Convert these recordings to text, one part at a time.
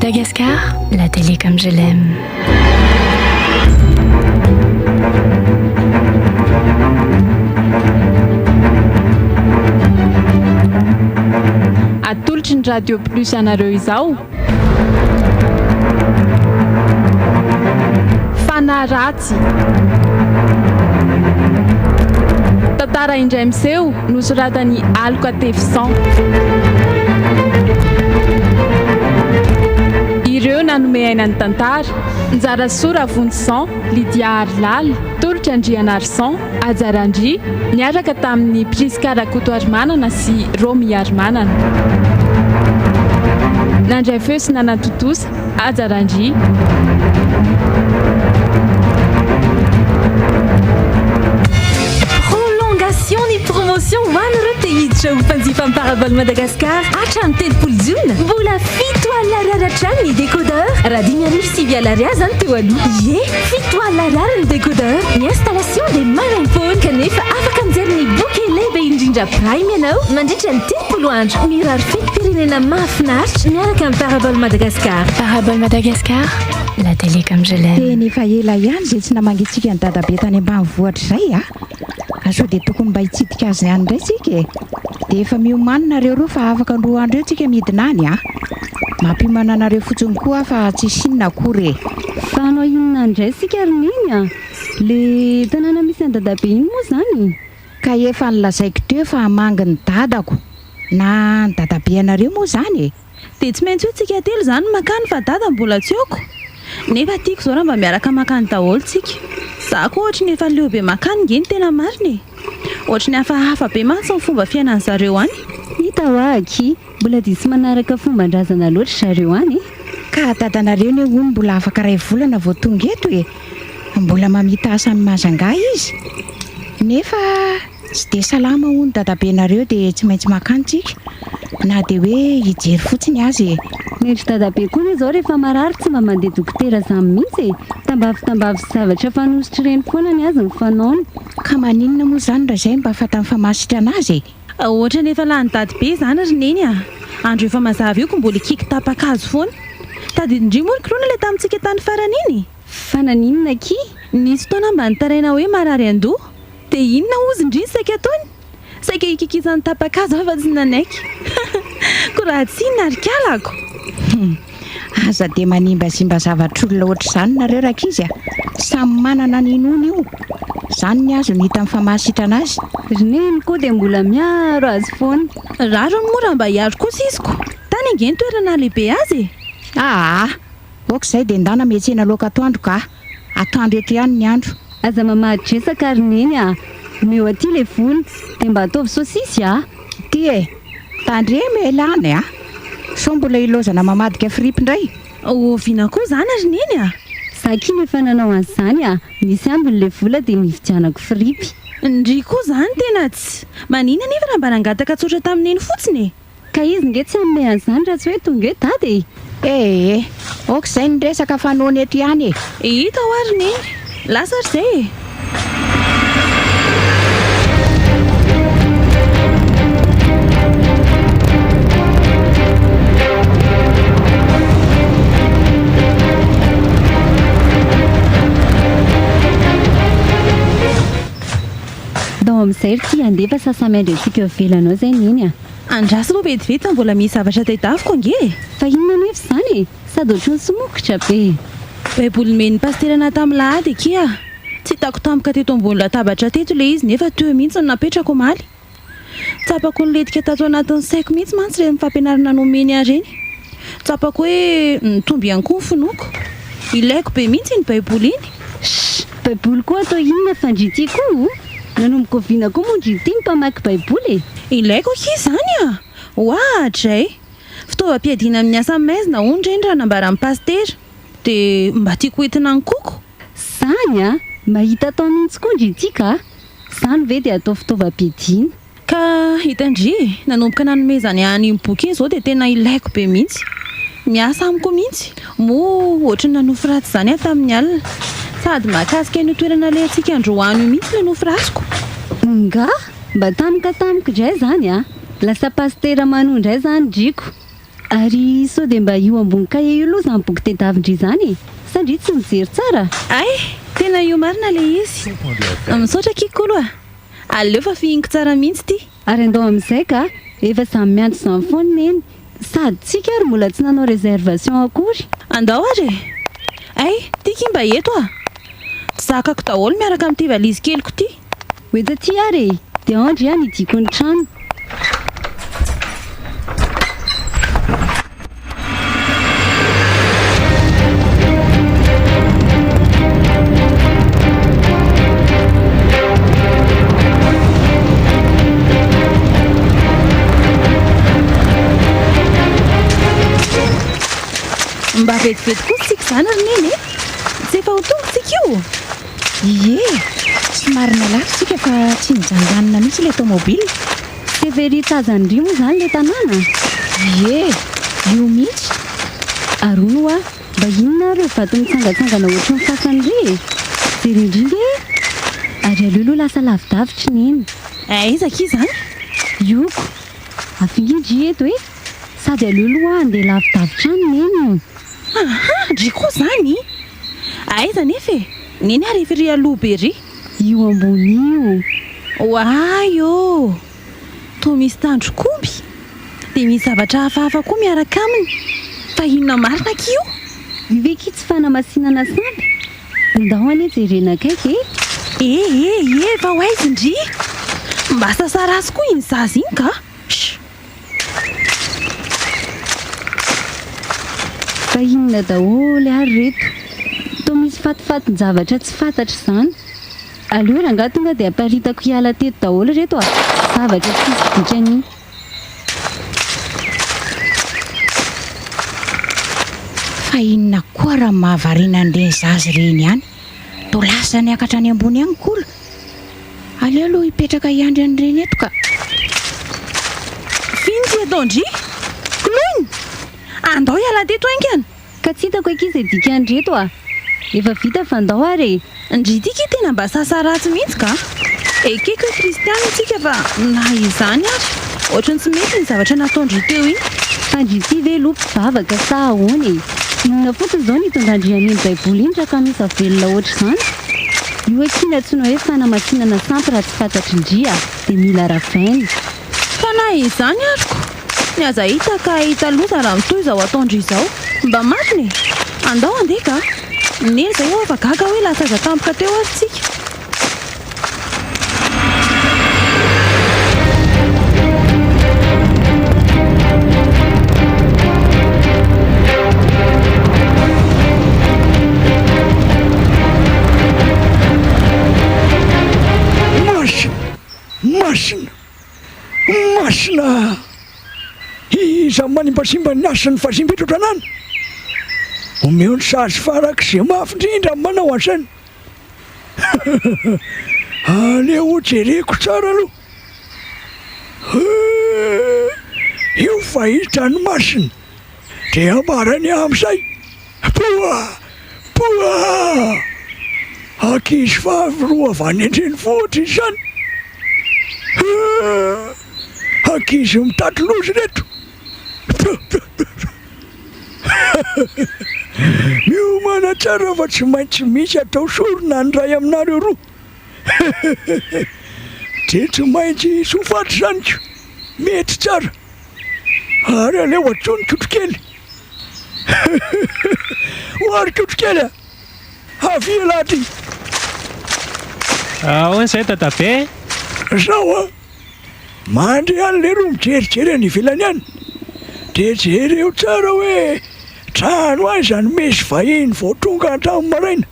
Madagascar, la télé comme je l'aime. Atolotry ny radio plus anareo izao fanaratsy tantara indray miseho nosoratany Aloka Tefisan. Ireo nanome aina ny tantara Nzara Sora Vondisan, Lydia Arlal, Tolotra Andriana Arsan, Ajarandry niaraka tamin'ny Priska Rakoto Armanana sy Romy Armanana. Nandray feo sy nanatotosa Ajarandry. Prolongation ny promotion ho anareo te hiditra ho mpanjifa amin'ny Parabole Madagascar hatramin'ny 30 Jona. Mbola 7 alina ariary hatrany ny décodeur. Raha 5,9 alina zany teo aloha. Ie, 7 alina ariary ny décodeur. Ny installation dia maraim-poana kanefa afaka mijery ny boky lehibe indrindra prime ianao mandritra ny 30 andro. Mirary fetim-pirenena mahafinaritra miaraka amin'ny Parabole Madagascar. Parabole Madagascar, la télé comme je l'aime. Teny efa ela ihany zay tsy namangintsika ny dadabe tany ambanivohitra izay a. Sao dia tokony mba hitsidika azy ihany indray tsika. Dia efa miomanina roa fa afaka androa andro eo tsika midina any a. Mampimana anareo fotsiny koa fa tsy sinona akory. Fa anao inona indray sika roniny a? Le tanàna misy ny dadabe iny moa zany. Ka efa nilazaiko teo fa hamangy ny dadako na ny dadabe anareo moa zany e. Dia tsy maintsy hoe tsika telo zany makany fa dada mbola tsioko. Nefa tiako zao raha mba miaraka makany daholo tsika. Za koa ohatra ny efa leo be makany ngeny tena marina e. Ohatra ny hafahafa be mantsy ny fomba fiainan'ny zareo any. Hita ho aky, mbola dia sy manaraka fomban-drazana loatra zareo any. Ka dadanareo ny hono mbola afaka ray volana vao tonga eto e. Mbola mamita asa amin'ny mazangah izy. Nefa tsy dia salama hono dadabenareo dia tsy maintsy makany tsika. Na dia hoe hijery fotsiny azy e. Nendry dadabe koa izao rehefa marary tsy mba mandeha dokotera zany mihitsy e. Tambavy sy zavatra fanositra ireny foana ny azy ny fanaony. Ka maninona moa zany raha izay mba fatany famasitra anazy e. Ohatra nefa lany dady be zany rineny a. Andro efa mazava io ko mbola kiky tapakazo foana. Tadidindry moa kirona ilay tamintsika tany farany iny. Fa naninona ki? Nisy fotoana mba nitaraina hoe marary andoha. Dia inona ozy indriny saika ataony? Saika hikikizan'ny tapakazo afa tsy nanaiky. Ko raha tsy narikalako. Aza dia manimbazimba zavatr'olona ohatr' izany nareo rak'izy a. Samy manana ny inony io. Zany ny azo ny hita amin'ny famasitra anazy. Roneny koa dia mbola miaro azy foana. Raro ny mora mba hiaro kosa iziko. Tany angeny toerana lehibe azy e. Okizay dia ndana miantsena loaka atoandro ka. Atoandro eto ihany ny andro. Aza mamadresaka roneny a. Meo aty le vola dia mba ataovy sosisy a. Ty e, tandremy elany a. So mbola ilozana mamadika fripe indray. Oviana koa zany roneny a. Sakiny efa nanao an'izany a. Misy ambin'le vola dia nividianako fripy. Ndry koa zany tena tsy. Manina nefa raha mba nangataka tsotra tamin'iny fotsiny e. Ka izy nge tsy hanome an'izany raha tsy hoe tonga hoe dady e. Okizay ny resaka fanoany eto ihany e. Hita ho ary roneny. Lasa ry zay e. Dao amin'izay ry ty andefa sasamy andrentsika eo ivelanao zay neny a. Andraso aloha vetivety mbola misy zavatra taitaviko ange. Fa inona nefa zany e? Sady ohatry ny somokotra be. Baiboly men'ny pasterana tamin'ny lahady kia. Tsy hitako tampoka teto ambony latabatra teto le izy nefa teo mihitsy no napetrako omaly. Tsapako ny letika tato anatin'ny saiko mihitsy mantsy rehefa fampianarana nomeny ahy reny. Tsapako hoe nitomby ihany koa ny finoako. Ilaiko be mihitsy ny baiboly iny. Baiboly koa atao inona fandrity koa? Nanomboka oviana koa mondrity ny mpamaky baiboly e. Ilaiko ki zany a. Ohatray. Fitaovam-piadiana amin'ny asa maizina hono reny raha nambara amin'ny pastera. Dia mba tiako entina ny koko. Zany a, mahita atao mihitsy koa ndrity ka. Zany ve dia atao fitaovam-piadiana. Ka hitandry, nanomboka nanomezany any boky iny zao dia tena ilaiko be mihitsy. Miasa amiko mihitsy. Moa ohatra ny nanofy ratsy zany aho tamin'ny alina. Sady mahakasika ny toerana ilay antsika androany io mihitsy ilay nofy ratsiko. Nga, mba tamika indray zany a. Lasa pastera manondray zany driko. Ary sao dia mba io ambony kahe io aloha izany boky tedavindry izany e sandry tsy mijery tsara. ay tena io marina le izy misaotra kiko aloha aleo fa fihiniko tsara mihitsy ty. Ary andao amin'izay ka efa samy miandry izany foana neny sady tsika ary mbola tsy nanao réservation akory. Andao ary ay tiky mba eto zakako daholo miaraka amin'ity valizy keliko ty. Hoeta ty ary e dia andry ihany idiko ny trano. Mba vetivety koa tsika izany ary neny e tsy efa ho tongotsika io. Ie tsy marina lafitsika fa tsy nijanganina mihitsy ilay tomobily. Severitazan'ry moa izany le tanàna. Ie io mihitsy. Arono a mba inona reo vato mitsangatsangana ohatry ny fasan'ry e jerindringa e ary aleoloha lasa lavidavitra neny. Aizaka izany Ioko afingidry eto e sady aleoloha andeha lavidavitra any neny. dry koa izany aiza nefa e neny ary efa ry aloha be ry. Io ambony io Oay ô toa misy tandrokoby dia misy zavatra hafahafa koa miaraka aminy fa inona marina kio. iveky tsy fanamasinana samby ndao ane jerena akaiky e. Fa ho aizindry mba sasara azy koa iny zaza iny ka. Fa inona daholo ary reto toa misy fatifatin-javatra tsy fantatra izany. Aleo raha ngaha tonga dia aparitako hiala teto daholo reto zavatra tsy misy dikany. Fa inona koa raha mahavariana an'ireny zaza ireny ihany toa lasa ny akatra any ambony any kola. Aleo aloha hipetraka hiandry an'ireny eto ka. Finsy ataondry kloiny andao hiala teto aingana Ka tsy hitako akizy dikany reto efa vita fa andao ary ndry tika tena mba sasa ratsy mihitsy ka. Ekeko hoe kristiana tsika fa na izany ary ohatrany tsy mety ny zavatra nataondry teo iny. fandrity ve loha mpivavaka sa ahoana e. Inona fotsiny izao nitondandry amin'ny baiboly iny raha ka misy avelona ohatry izany. Io akina antsoina hoe fanamasinana sampy raha tsy fantatry indria dia mila ravainy. Fa na izany aryko ny aza hita ka hita loza raha mitoy izao ataondry izao mba marina e andao andeha ka neny izay eo afa gaga hoe lasa aza tampoka teo ary tsika. Masina iza manimbasimba ny asany fasimba eto tanàna omeo ny sazy farak'izay mafindrindra manao an'izany. Aleo jereko tsara aloha io fa hitany masina dia amarany amin'izay poa ankizy vavy roa avy any an-drenivohitra izany. Ankizy mitady lozy reto miomana tsara fa tsy maintsy misy atao sorona ny ray aminareo roa. Dia tsy maintsy sofaty izany ko mety tsara ary aleo atsony kotrokely hoary kotrokely avia laty ahoana izay tatabe zao mandry any le roa mijerijery any ivelany any dia jereo tsara hoe trano aiza ny mesy vahiny vao tonga an-trano maraina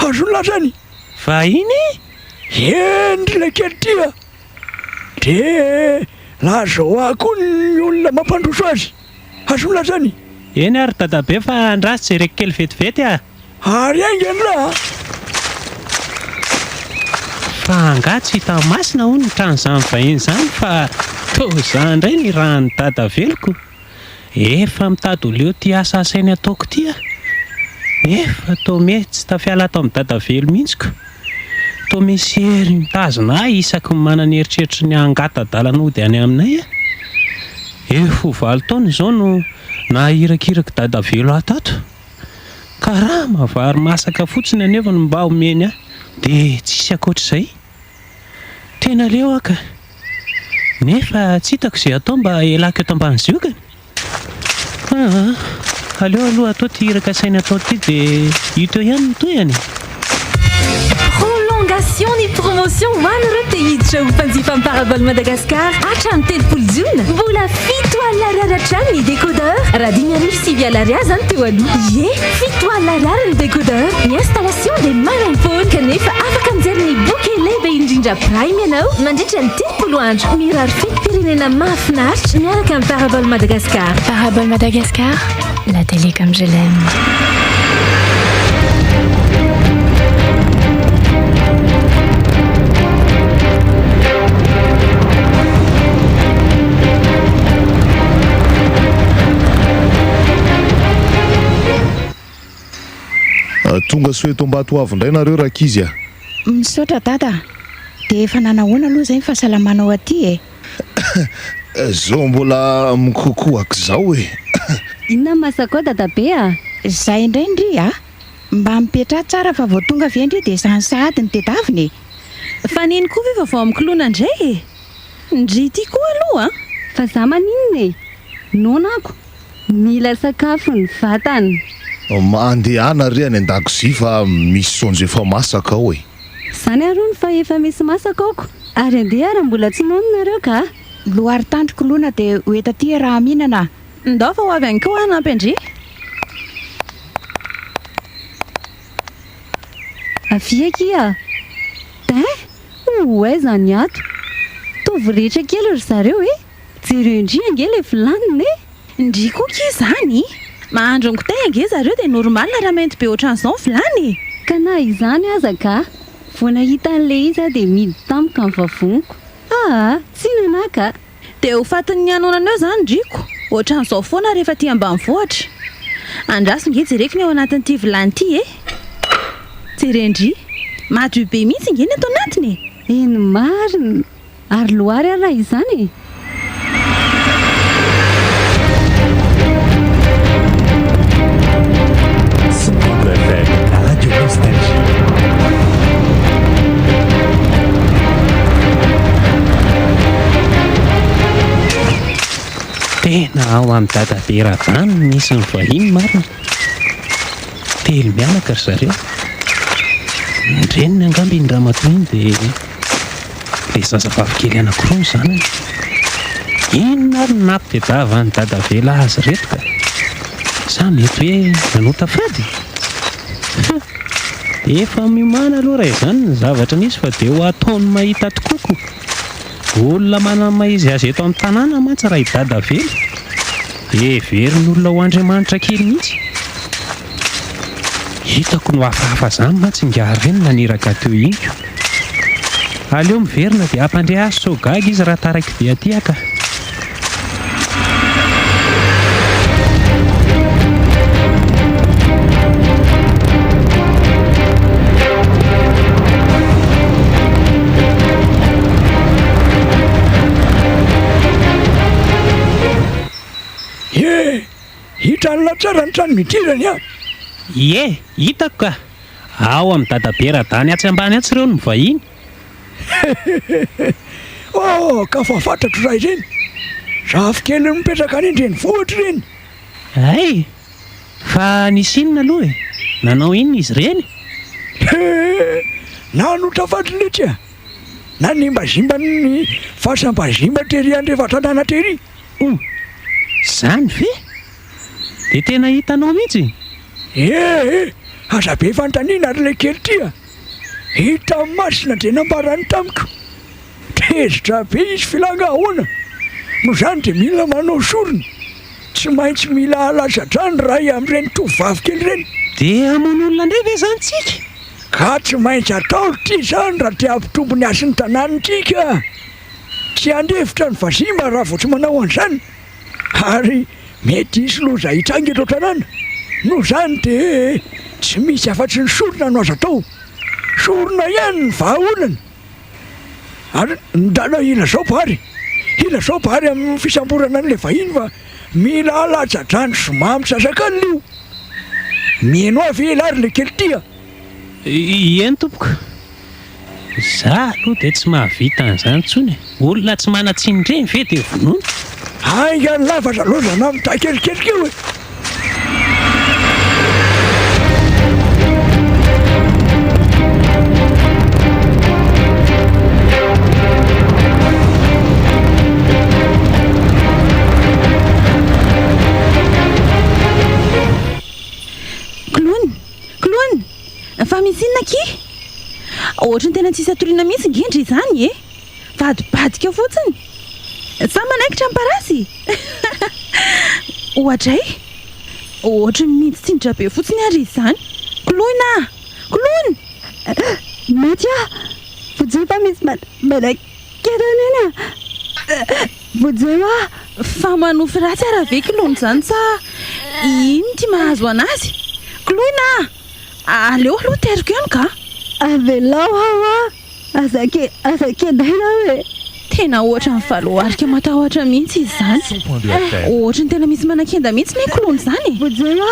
azo ny lasany vahiny endry le kely tia dia lazao ahy koa ny olona mampandroso azy azo ny lasany. eny ary tatabe fa andrasy jereko kely vetivety ary aingany raha fa anga tsy hita masina ho ny trano izany vahiny izany fa toa izany indray ny rahan'ny dada veloko efa mitady ho leo ty asa asainy ataoko ty efa toa mety tsy tafiala ato amin'ny dada velo mihitsiko toa misy hery mitazona ahy isaky ny manana eritreritry ny angatadalana ody any aminay Efo 20 taona izao no nahirakiraka dadavelo atato. Ka raha mahavary masaka fotsiny anefa no mba omeny aho dia tsisy akoatr'izay. Tena leo aka. Nefa tsy hitako izay atao mba elaka eto ambany ziokany. Aleo aloha atao ty hiraka saina atao ty dia hito eo ihany ny toyany. Prolongation ny promotion ho anareo te hiditra ho mpanjifa amin'ny parabole Madagasikara hatramin'ny 30 jona. Mbola 7 alina ariary hatrany ny décodeur. Raha 5,9 ariary zany teo aloha. Ie, 7 alina ariary ny décodeur. Ny installation dia maraim-poana kanefa afaka mijery ny boky lehibe indrindra prime ianao mandritra ny 30 andro. Mirary fetim-pirenena mahafinaritra miaraka amin'ny parabole Madagasikara. Parabole Madagascar, la télé comme je l'aime. Tonga soeto mbato avy indray nareo rakizy a. Misaotra dada. Dia efa nanahoana aloha izay ny fahasalamanao aty Zao mbola mikokoaka zao e. Inona masakao dadabe a? Zay indray ndry a. Mba mipetra tsara fa vao tonga avy ndry dia zany sahady ny tedaviny. Fa niny koa ve vao amikilona indray e? Ndry ty koa aloha. Fa za maninona e? Nonako. Mila sakafo ny vatany. Mandehana ry any an-dakozia fa misy sonjo efa masaka ao e. Zany aroany fa efa misy masaka aoko. Ary andeha raha mbola tsy nononareo ka? Loary tandroko lona dia ho eta ty raha mihinana. Ndao fa ho avy any koa anampy andry. Afia kia. Hoe zany ato. Tovy rehetra kely ry zareo e. Jereo indri ange le filaniny e. Ndry koa kia zany. Mahandro ngotay ange zareo dia normal raha mainty be ohatran'izao vilany. Ka na izany aza ka. Vao nahita an'le izy dia midy tampoka amin'ny vavoniko. Tsy nanaka. Dia ho fatin'ny anonanao zany ndriko. Ohatran'izao foana rehefa ty ambanivohitra. Andraso nge jereko ny ao anatin'ity vilany ty e. Jerendry. Madio be mihitsy nge ny ato anatiny. Eny marina. Ary loary araha izany e. Tena ao amin'ny dadabe Radany misy ny vahiny marina. Telo mianaka ry zareo. Ndreniny angamby ny ramatoiny dia le zazavavy kely anankiroa ny zanany. Inona ary nampitedava ny dadavela azy reto ka. Sa mety hoe nanota fady? Efa miomana aloha raha izany ny zavatra nisy fa dia ho ataony mahita tokoko. Olona manana maizy azy eto amin'ny tanàna mantsy raha i dadavelo. Dia heverin'olona ho Andriamanitra kely mihitsy. Hitako no hafahafa zany mantsy ngary reny naniraka teo inko. Aleo miverina dia hampandre azy sogaga izy raha taraiky be aty aka. Hitrany tsara ny trano mitirany a. Ie, hitako ka. Ao amin'ny dadabe Radany atsy ambany atsy ireo no mivahiny. Ka fa fantatro raha ireny. Zafy kely mipetraka any indreny vohatra ireny. Ay, fa nisy inona aloha e? Nanao inona izy ireny? Nanotra fadiletsy a. Nanimbazimba ny fahasambazimba tery andrefa tanàna tery. Zany ve? Dia tena hitanao mihitsy? Aza be fantaniana ary le kely ty a. Hita masina dia nambarany tamiko. Tezitra be izy filanga ahoana. No zany dia mila manao sorona. Tsy maintsy mila alaza-drany raha amin'ireny tovavy kely ireny. Dia hamono olona indray ve zany tsika? Ka tsy maintsy atao ty zany raha tia hampitombo ny asin'ny tanànantsika. Tsy andefitra ny vazima raha vao tsy manao an'izany. Ary mety isy loza hitrangy eto tanàna. No zany dia tsy misy afa-tsy ny sorona no azo atao. Sorona ihany ny vahaolana. Ary ndana ila zao pary. mila zao bary amin'ny fisamborana an'le vahiny fa mila alatsadrano somamy sasakan'lio mieno avy elary le kely tia eny tompoko za aloha dia tsy mahavita an'izany ntsony olona tsy mana-tsinireny ve dia vonoana ainga ny lavatra lozana amin'ny takelikely keo e fa misy inona ki ohatrany tena tsisy atoriana mihitsy ngendry izany e vadibadika fotsiny sa manaikitra amparasy ohatray ohatra mihitsy tsindra be fotsiny ary izany koloina matya vojeo fa misy manakeranena vojeo fa manofy ratsy ara ve kilony zany sa ino ty mahazo anazy koloina aleo aloha teriko ihany ka avelao hawa azake-daina hoe tena ohatra ny valoarika matahotra mihitsy izy zany ohatra ny tena misy manakenda mihitsy ny kolony zany vojeo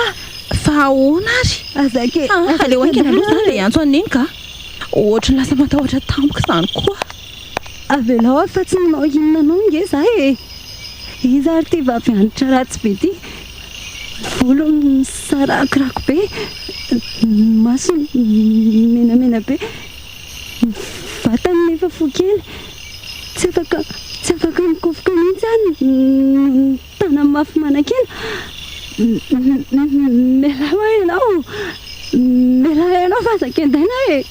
fa ahoana ary aleo ankena aloha zany le antso aneny ka ohatra ny lasa matahotra tampoka izany koa avelao fa tsy nanao inonanao nge za e izy ary ty vavianitra ratsy be ty volo sarakirako be maso menamena be vatany nefa fo kely tsy afaka mikofoka mihitsy any tana mafy manakena mela ianao fa zakendaina e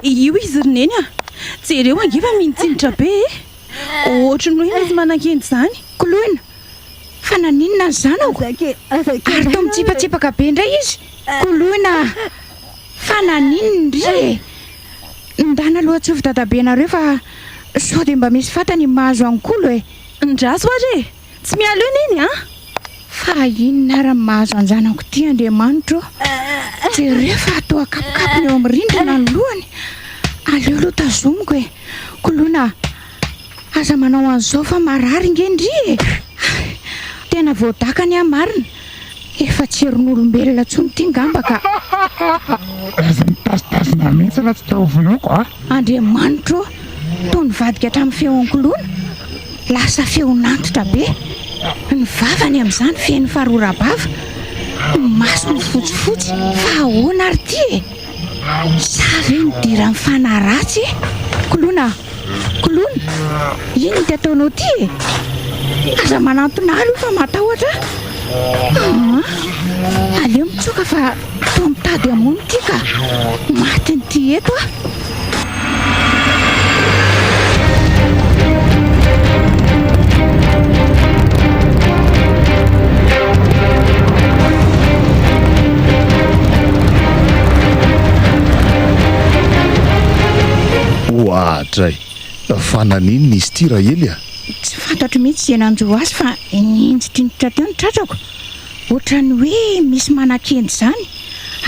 io izy rineny a jereo angefa minitsinitra be ohatra ny hoe izy manan-kendy zany koloina fa naninona ny zanako ary to mitsipatsipaka be indray izy koloina fa naninona ry ndana aloha tsovy dadabenareo fa sao dia mba misy fatany mahazo ankolo e ndraso ary tsy mialo eo neny a fa inona ra mahazo anjanako ty Andriamanitro jereo fa atao akapokapony eo amin'ny rindrina ny lohany aleo aloha tazomiko e koloina aza manao an'izao fa marary ngendry e tena voadakany a marina efa tsy herin'olombelona tsony ty ngamba ka aza mitasitasina mihitsy raha tsy taovonoko a Andriamanitro toy nivadika hatramin'ny feonkoloina lasa feonantitra be ny vavany amin'izany feny faharorabava ny masony fotsifotsy fa ahoana ary ty e sa ve nidira ny fanaratsy e koloina ino ty ataonao ty e aza manantona alo fa matahotra aleo mitsoka fa to mitady amony ty ka matiny ty eto a ohatray fa nanino izy ty raha ely a tsy fantatro mihitsy zay nanjo azy fa ninjitrindritra teo ny tratrako ohatrany hoe misy manan-kendy zany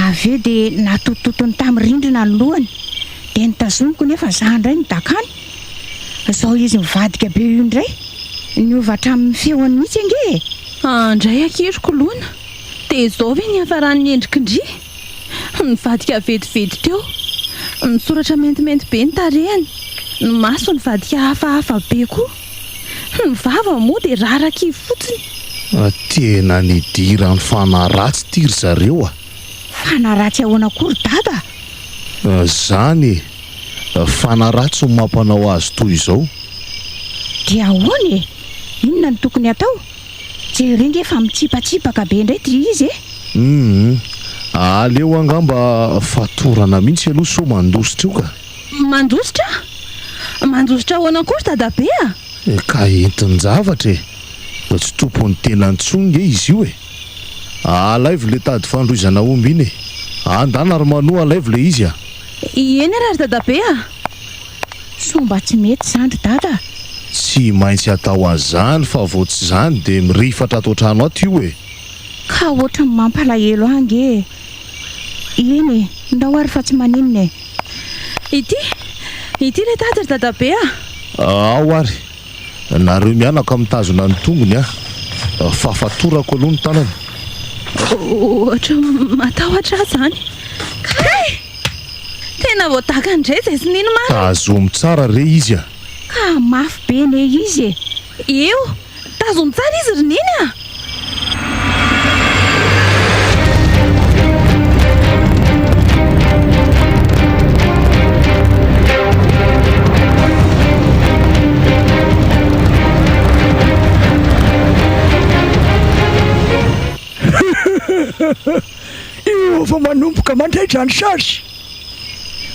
avy eo dia natototony tamin'ny rindrina ny lohany dia nitazomiko nefa za indray nidakany zao izy mivadika be io indray niovatra amin'ny feoany mihitsy ange andray akiriko lona dia zao ve ny hafarany endrikindry nivadika vetivety teo misoratra mentimenty be ny tarehany ny maso nivadika hafahafa be koa ny vava moa dia raraky fotsiny tena nidira ny fanaratsy tiry zareo a fanaratsy ahoana kory dada zany fanaratsy ny mampanao azy toy izao dia ahoana e inona ny tokony atao jerenge efa mitsipatsipaka be indray ty izy e aleo angamba fatorana mihitsy aloha so mandositra io ka mandositra ahoana kory dadabe a ka entiny zavatra e tsy tompony tena ntsonge izy io e alaivo le tady fandroizana omby iny e andana ary manoa alaivo le izy a eny araha ry dadabe a somba tsy mety zandry dada. Tsy maintsy atao an'izany fa vo tsy zany dia mirifatra ato an-trano ato io e. Ka ohatra ny mampalahelo ange. Eny ndao ary fa tsy maninona e. ity le tady ry dadabe a. Ao ary nareo mianaka mitazona ny tongony fafatorako aloha ny tanany. Ohatra matahotra zany. Kay tena voataka indray izay sy nino marina. Tazomy tsara re izy a. Ka mafy be ne izy e. Eo tazomy tsara izy ry niny a. Io fa manomboka mandraitra ny sasy.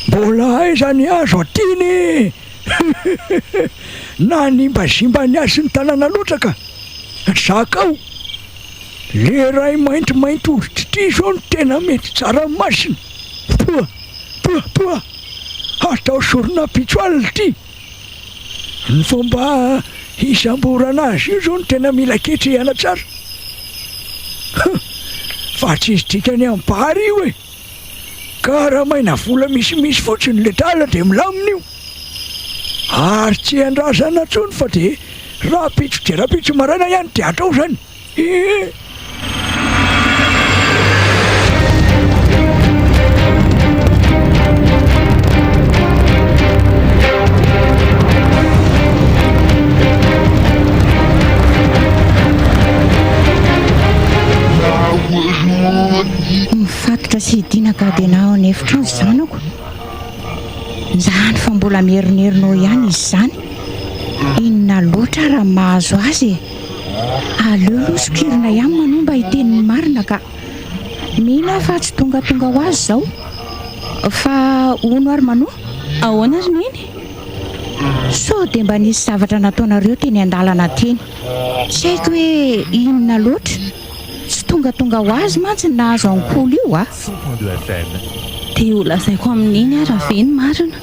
Mbola aizany azo atiny. Na ny mbazimba ny azy ny tanàna loatra ka zakao. Le ray maintimainty hoditra ity zao no tena mety tsara masina. Poa atao sorona pitsoalina ity. Ny fomba hisamborana azy io zao no tena mila ketrehana tsara. Fa tsy izy dikany amin'ny bary io e. Ka raha maina vola misimisy fotsiny le drala dia milamina io. Ary tsy andrazana tsony fa dia rapitso dia rapitso maraina ihany dia atao zany. Mifatotra sy hidinaka dia na ao an'efitra ny zanako. Zany fa mbola mierinerinao ihany izy zany. Inona loatra raha mahazo azy e. Aleo aloha sokirina ihany manomba hiteniny marina ka mihina fa tsy tonga ho azy zao. Fa ono ary manoa. Ahoana ry niny? So dia mba nisy zavatra nataonareo teny an-dalana teny. Tsy haiko hoe inona loatra. Tsy tonga ho azy mantsy nahazo an'kolo io a. Dia ho lazaiko amin'iny raha ve ny marina.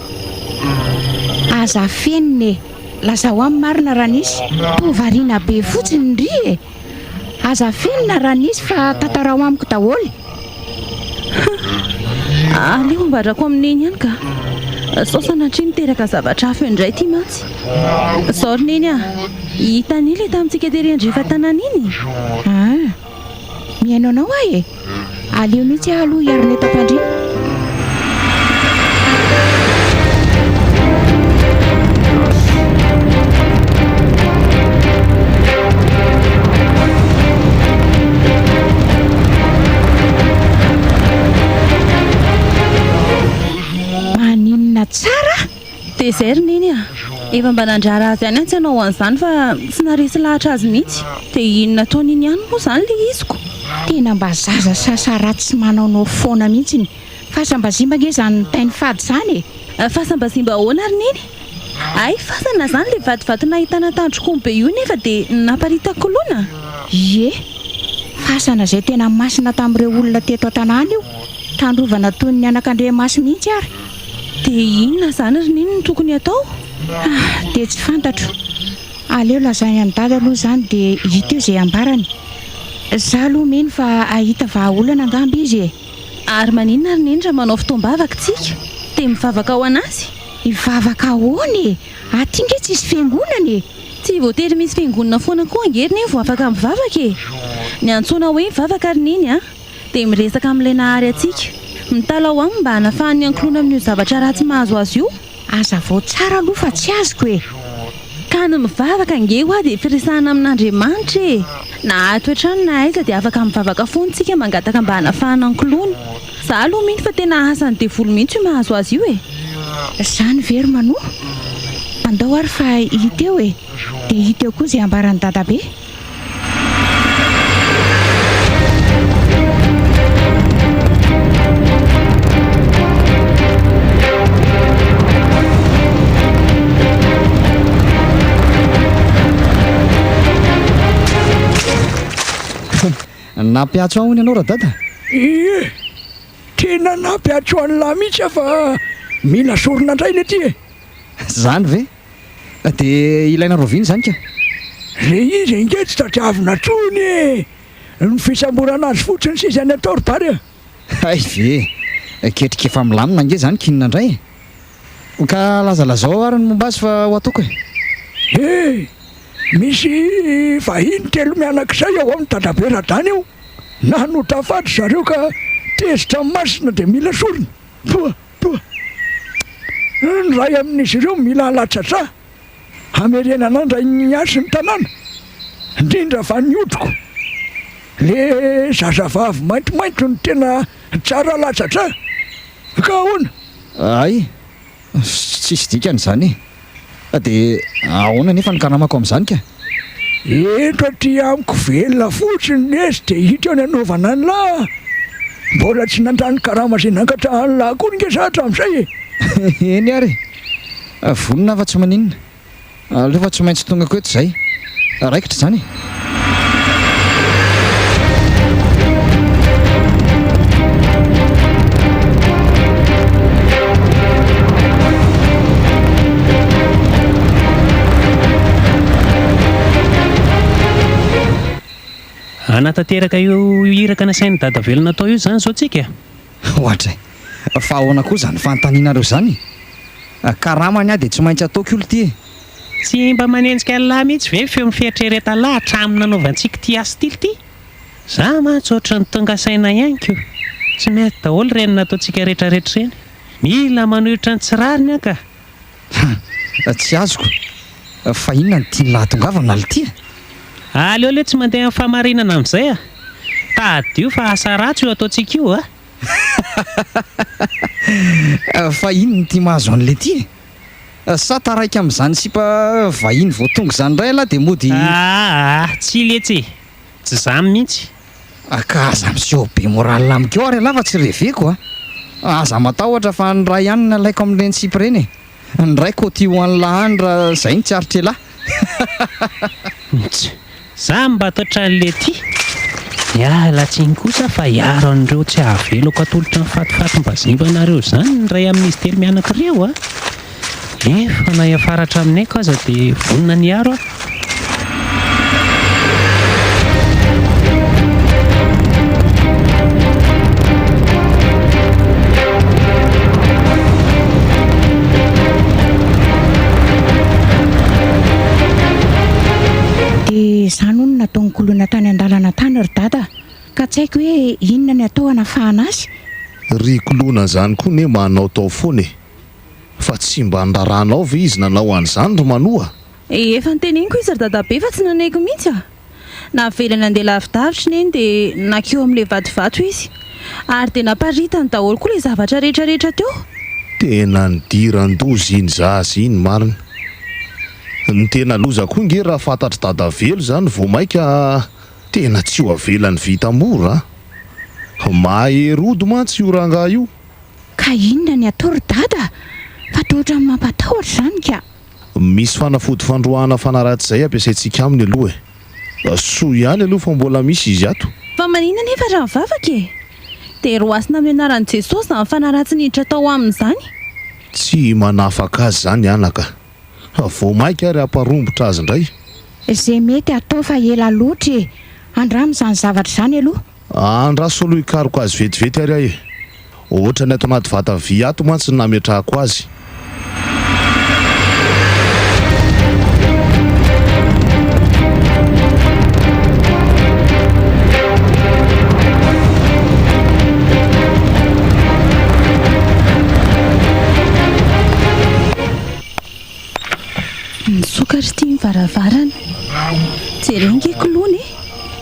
Aza feniny e. Lazao amin'ny marina raha nisy. Tovariana be fotsiny ry e. Aza fenina raha nisy fa tantarao amiko daholo. Aleo mbadrako amin'iny ihany ka saosana hatry miteraka zavatra hafa indray ty mantsy. Sao ry neny a hitany le tamintsika tery andrefa tanana iny. Mihaino anao ahy e. Aleo mihitsy aloha hiarina eto am-pandriana. Maninona tsara? Dia izay ry neny a efa mba nandrara azy ihany tsy hanao an'izany fa tsy naresy lahatra azy mihitsy. Dia inona ataon'iny ihany moa zany le iziko. Tena mba zaza sasaratsy sy manaonao foana mihitsiny. Fasambazimba nge zany tainy fady zany e. Fasambazimba ahoana ry neny? Ay fasana zany le vativaty nahitana tandrok'omby be io nefa dia naparitako loana. Ie fasana izay tena masina tamin'ireo olona teto an-tanàna io. Tandrovana toy ny anak'Andriamasy mihitsy ary. Dia inona zany ry neny no tokony atao? Dia tsy fantatro. Aleo lazainy any dada aloha zany dia hita eo izay ambarany. Za aloha meny fa ahita vahaolana angamba izy e. Ary maninona ry neny raha manao fotoam-bavaka tsika? Dia mivavaka ao anazy? Mivavaka ahoana e? Aty nge tsy misy fiangonana e. Tsy voatery misy fiangonana foana koa angery neny vao afaka mivavaka e. Ny antsoina hoe mivavaka ry neny a dia miresaka amin'ilay nahary antsika. Mitalao aminy mba hanafahany ankolona amin'io zavatra ratsy mahazo azy io. Aza vao tsara aloha fa tsy azoko e. Ka ny mivavaka nge ho a dia firesahana amin'Andriamanitra e. Na ato hatrany na aiza dia afaka mivavaka foantsika mangataka mba hanafahana ankolona. Za aloha mihitsy fa tena asany devolo mihitsy io mahazo azy io e. Zany very manoa. Andao ary fa hita eo e. Dia hita eo koa izay ambaran'ny dadabe. Nampiatso ahony ianao ra dada? Ie tena nampiatso any lahy mihitsy fa mila sorona indray le ty e. Zany ve dia ilaina roviny zany ka le izy inge tsy tadiavina trony e, ny fisamborana azy fotsiny sisany atao ry bary ay ve ketrika efa milamina nge zany kinina indray ka lazalazao ary ny momba azy fa ho ataoko e. Misy vahiny telo mianak'izay ao amin'ny dadaberadany io, nanotafady zareo ka tezitra amin'ny masina dia mila sorona. Toa ny ray amin'izy ireo mila halatratra hamerenana andray ny asy ny tanàna, indrindra fa ny odiko. Le zazavavy maintomainto ny tena tsara latsatra ka ahoana? ay tsisy dikany zany dia ahoana nefa ny karamako amin'izany ka eto aty amiko velona fotsiny nezy dia hita ny anaovana ny lahy, mbola tsy nandrany karama izay nankatra ny lahy koa ny ngesahatra amin'izay e. eny ary vonona fa tsy maninona alefa tsy maintsy tonga ko eto izay raikitra zany anatanteraka io iraka nasain'ny dada velona atao io zany zao tsika ohatra fa ahoana koa zany fanontanianareo zany karamany a dia tsy maintsy ataoko olo ty tsy mba manenjika lahy mihitsy ve feo mifietrereta lahy hatramin'ny nanaovantsika ty asy tily ty za mantsy ohatra ny tonga saina ihany ko tsy mety daholo reny nataontsika rehetrarehetra reny, mila manohitra ny tsirariny aka tsy azoko fa inona ny tiany lahatongavana le ty aleo le tsy mandeha amin'ny famarinana amin'izay tady io fa asa ratsy io ataontsika io fa ino ny tia mahazo an'le ty sa taraiky amin'izany sipa vahiny voatonga zany indray aloha dia mody tsy letsy tsy zany mihitsy ka aza miseho be moral amiko ary alafa tsy reveko aza matahotra fa ny ray ihany ny alaiko amin'ireny sipy ireny ny raiko ty ho an'ny lahandra izay ny tsy aritra elahy za mba ataotra n'le ty miala tsiny kosa fa hiaro an'ireo tsy hahaveloko atolotra ny fatifatim-bazimbanareo zany ny ray amin'izy telo mianakireo efa na hiafaratra aminay ko aza dia vonina ny aro izany hono nataon'ny kolona tany an-dalana tany ry dada ka tsy haiko hoe inona ny atao hanafahana azy ry kolona zany koa ne manao tao foana fa tsy mba ndraranao ve izy nanao an'izany ry manoa efa nyteneniko izy ry dadabe fa tsy nanaiky mihitsy navelany andeha lavidavitra neny dia nakeo amin'ilay vatovato izy ary dia namparitany daholo koa ilay zavatra rehetrarehetra teo tena nidiran-dozy iny zazy iny marina ny tena loza koa nge raha fantatry dada velo zany vao maika tena tsy ho avelany vita mora maherody mantsy io ranga io ka inona ny atao ry dada fa tohatra amin'ny mampatahotra zany ka misy fanafody fandroahana fanaratsy izay ampiasaintsika aminy aloha soa ihany aloha fa mbola misy izy ato fa manina nefa raha mivavaka dia roasina amin'ny anaran'i jesosy zany fanaratsy niditra tao amin'izany tsy manafaka azy zany anaka vao maika ary amparombotra azy indray izay mety atao fa ela loatra andramizany zavatra izany aloha andraso aloha hikaroko azy vetivety ary ahy ohatra ny ato anaty vata vy ato mantsy ny nametrahako azy nisokatra tia mivaravarana jerenge kolony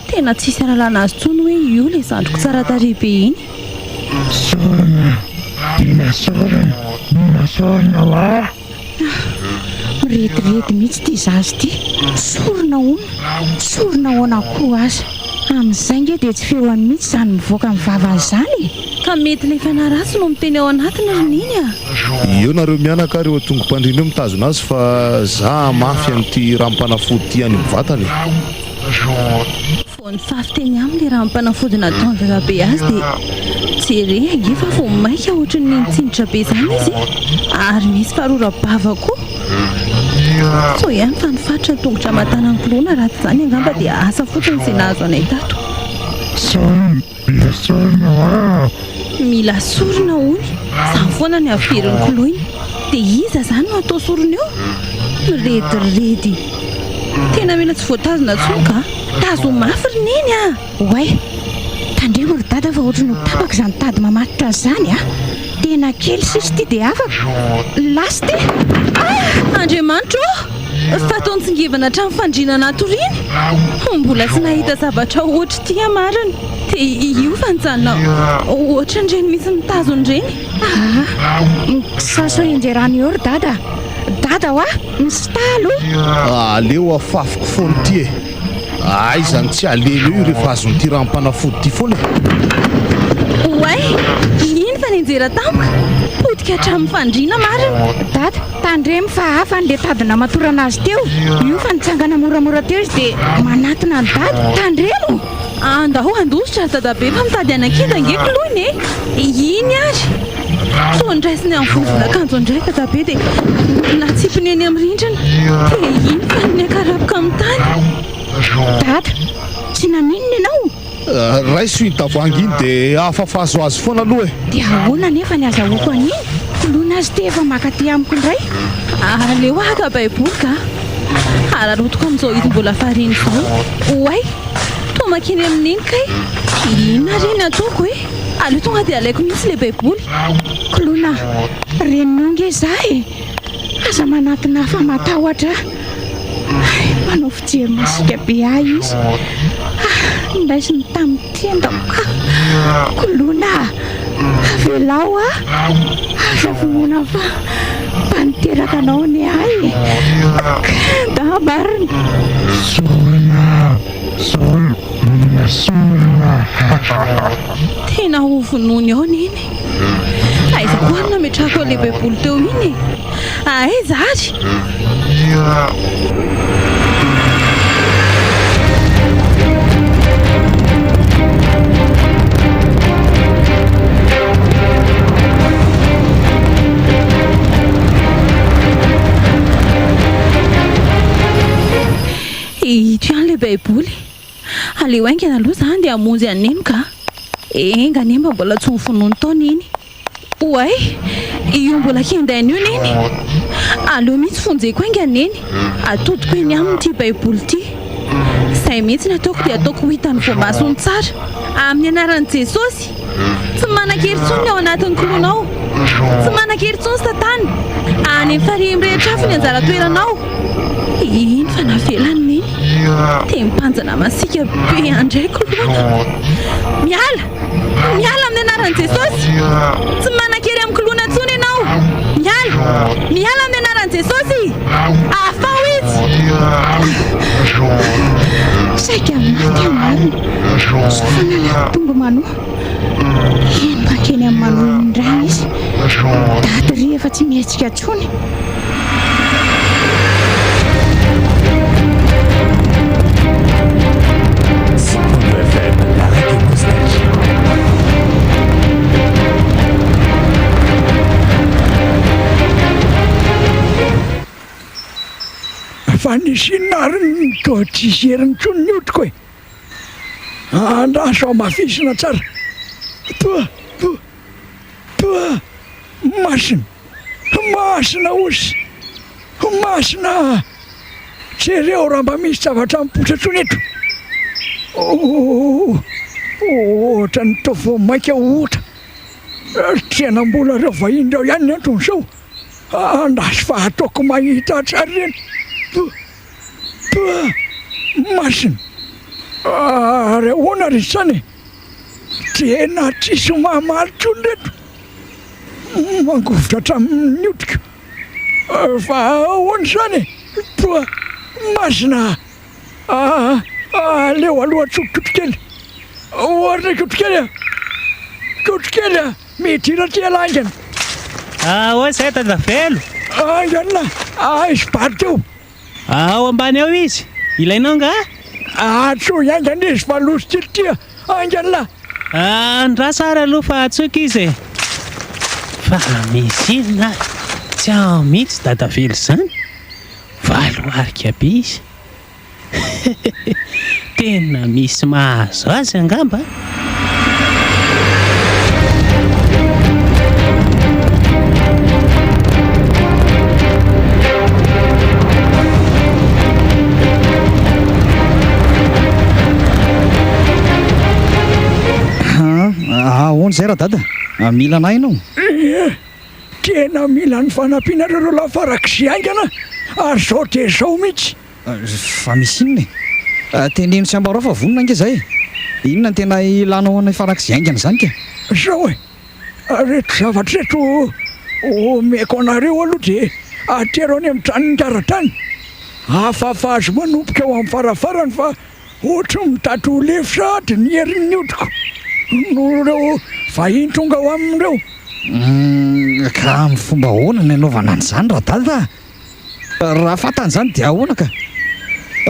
tena tsisy aralana azy tsony hoe io le zandroko tsara tarehibe iny sorona hoa miretirety mihitsy ty zazy ty sorona ona sorona hoana koa aza amin'izay nge dia tsy feoany mihitsy zany mivoaka amin'ny vavany zany ka mety le fanaraso no miteny ao anatiny roniny eo nareo mianaka reo tongo-pandrina eo mitazona azy fa za mafy amin'ity raha-mpanafody ty any mivatany vo ny fafiteny aminy le raha-mpanafody nataony dadabe azy dia jere efa vo maika ohatrany mitsinitra be zany izy ary misy farora-bava koa so ihany fa nifaritra tongotra matana ankilona raha tsy zany angamba dia asa fotsiny izay nahazo anay tato mila sorona hony zany foana ny averin'ny koloiny dia iza zany no atao sorona eo mirediredy tena mila tsy voatazona tsoka tazo mafy rineny a oay tandremo ry dada fa ohatry no tapaka izany tady mamatotra azy zany a tena kely sisy ty dia afaka lasy ty Andriamanitro fa taontsingivana hatramin'ny fandriana natoriny mbola tsy nahita zavatra ohatry ty amarany dia io fanjanona ohatra ndreny misy mitazon'ireny saso injerany eo ry dada hoa misy talo aleo afafiko foany ty e ay zany tsy alelo io rehefa azon'ity rahampanafody ty foana oay iny fa ninjera tampoka potika hatramin'ny fandriana marina dada tandremy fa hafa n'le tadina matorana azy teo io fa nitsangana moramora teo izy dia manatona ny dada tandremo andaho andositra dadabe fa mitady anakida ngeko lohiny e iny ary so ndraisiny amin'ny vovon'akanjo ndraika dadabe dia natsipiny eny amin'ny rindrina dia iny fa nyakaraboka amin'ny tany dada tsy naninona ianao raiso iny tavoangy iny dia afafazo azy foana aloha e dia ahoana nefa ny azahoako an'iny lona azy te efa makaty amiko indray aleo aka baiboly ka ararotoko amin'izao izy mbola fariny izao oay to makeny amin'iny kay inona reny ataoko e aleo tonga dia alaiko mihitsy le baiboly kolona renonge zah e aza manatina fa matahotra manao fijery masika be ahy izy ndaisiny tamin'ny tiandako kolona avelao a aza vonona fa mba niteraka anao ny ahy da marina tena ho vonoiny ao neny aiza koa no nametrahako an'le baiboly teo iny aiza ary ito ihany le baiboly aleo aingana aloha zany dia hamonjy aneny ka enga nemba mbola tsy mifonony taona iny oay io mbola kindainy io neny aleo mihitsy fonjeko ainga neny atodiko eny aminy ty baiboly ty izay mihitsy ny ataoko dia ataoko hitany voamasony tsara amin'ny anaran'i jesosy tsy manan-keritsony ao anatin'ny kolonao tsy manan-keritsony satana any amin'ny farihany rehetra afo ny anjara toeranao iny fa navelany neny dia mipanjana masika be andray kolona miala amin'ny anaran'i jesosy tsy manan-kery amin'ny kolona ntsony ianao miala amin'ny anaran'i jesosy afao izy saika maty amarina sofanalako tonga manoa eny makeny amin'ny manoa indray izy dady ry efa tsy mihetsika tsony fa nisy nariny toa tsisy heriny tsony ny otiko e andraso ao mafisina tsara toa masina osy masina tsereo raha mba misy zavatra mipotra tsony eto ohatra ny tovo maika ohatra tsenam-bola reo vahiny reo ihany ny antony sao andraso fa ataoko mahita tsara reny masina ary ahoana ry zany tena tsisy mahamalitsony reto mangovotra hatramin'ny otika fa ahoana zany toa masina aleo aloha tsokikotrokely ohatra kotrokely mety rahatela aingana oa zay dadavelo aingana izy bary teo ao ambany ao izy ilainao nga atso aingana izy fa loso tilitia aingana Andra sara aloha fa atsoika izy e. Fa misy inona tsy ao mihitsy dadavely zany. Valoarika be izy. Tena misy mahazo azy angamba. Ahoana zay raha dada, mila anay ianao? Tena mila ny fanampinareo raha farak'izay aingana ary zao de zao mihitsy. Fa misy inona e? Teneno sy ambarao fa vonona ange zay. Inona ny tena ilanao anay farak'izay aingana zany ka? Zao e, reto zavatra reto omeko anareo aloha de atero any amin'ny tranony karatany. Hafahafa azo manompoka eo amin'ny farafarany fa ohatry mitato lefitra ady ny herin'ny odiko no reo vahiny tonga ho amin'ireo. Ka amin'ny fomba ahoana ny anaovana an'izany raha dada? Raha fatan'izany dia ahoana ka?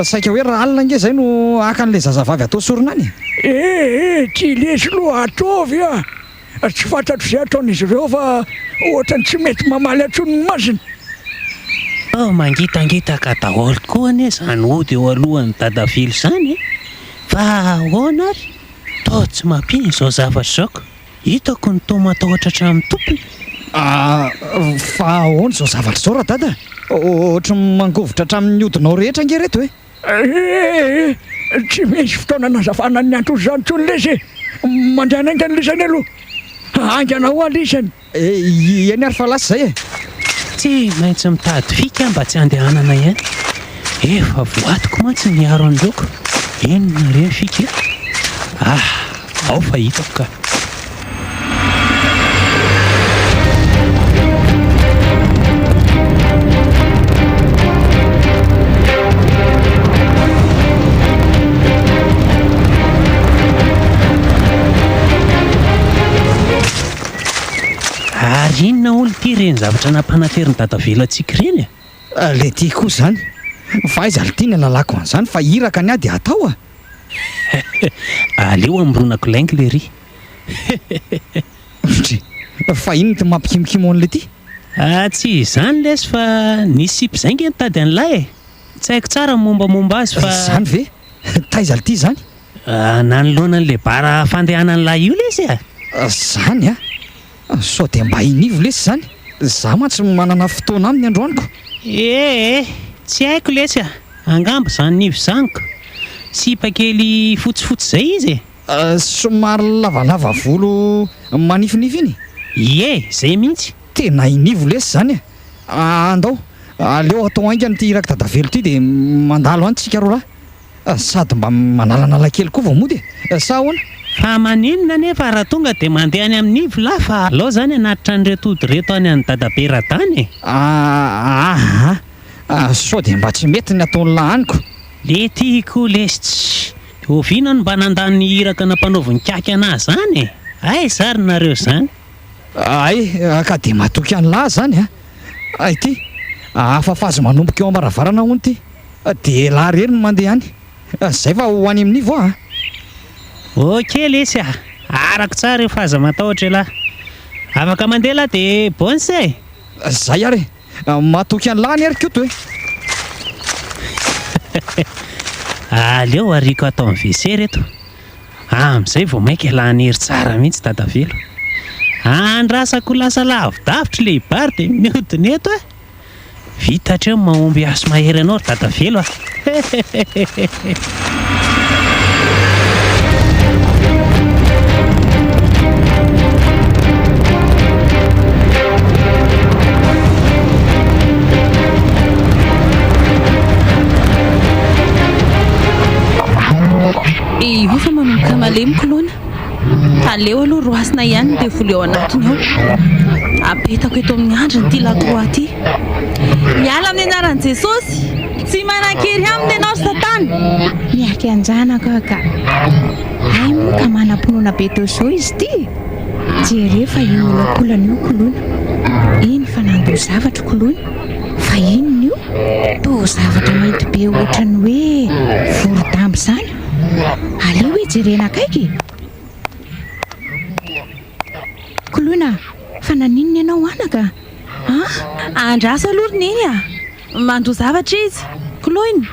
Saika hoe raha alina nge zay no aka an'ilay zazavavy atao sorona any? Tsy lesy loha ataovy a. Tsy fantatro izay ataon'izy ireo fa ohatrany tsy mety mamaly atsony masina. Mangitangitaka daholo koa anie zany ody eo alohan'ny dadavely zany. Fa ahoana ary? Tao tsy mampino izao zavatra zaoko. Hitako ny tao matahotra hatramin'ny tompony. Fa ahoana izao zavatra izao raha dada? Ohatra mangovitra hatramin'ny hodinao rehetra nge reto e? Tsy misy fotoana nazavana ny antony izany tsony lesy. Mandeha naingany lisany aloha. Aingana ho alisany. Eny ary fa lasa zay e? Tsy maintsy mitady fika mba tsy andehanana ihany. Efa voatiko mantsy miaro an'ireko. Enona reny fika. Ao fa hitako ka. Ary inona olo ty reny zavatra nampanatery ny dadavely antsika reny e? Le ty koa zany. Fa aiza le tiana lalako an'izany fa iraka ny ady atao a. Aleo amironako laingy le ry. Fa inona ty mampikimokimo an'le ty? Tsy izany lesy fa nisipy zay nge nitady an'lay e. Tsy haiko tsara mombamomba azy fa... Zany ve? Taiza le ty zany? Nanoloana an'le bara fandehanan'lay io lesy a. Zany a? Sao dia mba inivo lesy zany. Za mantsy manana fotoana aminy androaniko. Tsy haiko lesy a. Angamba zany nivo zaniko. Sipa kely fotsifotsy zay izy e. Somary lavalava volo manifinify iny? Zay mihitsy. Tena inivo lesy zany e. Andao, aleo atao aingany ty iraka dadavelo ty dia mandalo any tsika roa lahy. Sady mba manalanala kely koa vao mody e. Sa ahoana? Fa maninona nefa raha tonga dia mandeha any amin'ny nivo lahy fa alao zany anatitra an'ireto ody reto any an'ny dadaberatany e. Sao dia mba tsy mety ny ataon'ny lahaniko. Le tiako lesy. Oviana no mba nandany ny iraka nampanaoviny kaky anazy zany e. Ay zarynareo zany. Ka dia matoky any lahy zany a. Ay ty, afafazo manomboka eo ambaravarana hony ty. Dia lahy rery no mandeha any. Zay fa ho any amin'ny nivo a. Ok lesy a. Arako tsara efa aza matahotra lahy. Afaka mandeha lahy dia bonse. Zay ary, matoky any lahy ny ary koto e. Aleo ariko atao amin'ny WC reto. Amin'izay vao maika lany hery tsara mihitsy dadavelo. Andrasako lasa lavidavitra le ibary dia mihodina eto e. Vita hatreo mahomby aso mahery anao ry dadavelo a. Io fa manomboka malemoko lona. Aleo aloha roasina ihany dia vola eo anatiny ao. Apetako eto amin'ny andriny ty lakroa ty. Miala amin'ny anaran'i Jesosy. Tsy manan-kery aminy ianao Satana. Miarika anjanaka ka. Ay moa ka manam-pinoana be tao izao izy ty. Jereo fa io olakolana io kolona. Iny fa nandoa zavatra kolona. Fa inona io? Toa zavatra mainty be ohatrany hoe voro-dambo zany. Aleo hoe jerena akaiky. Koloina, fa naninona ianao anaka? Andrasa alorony iny mandro zavatra izy. Koloina,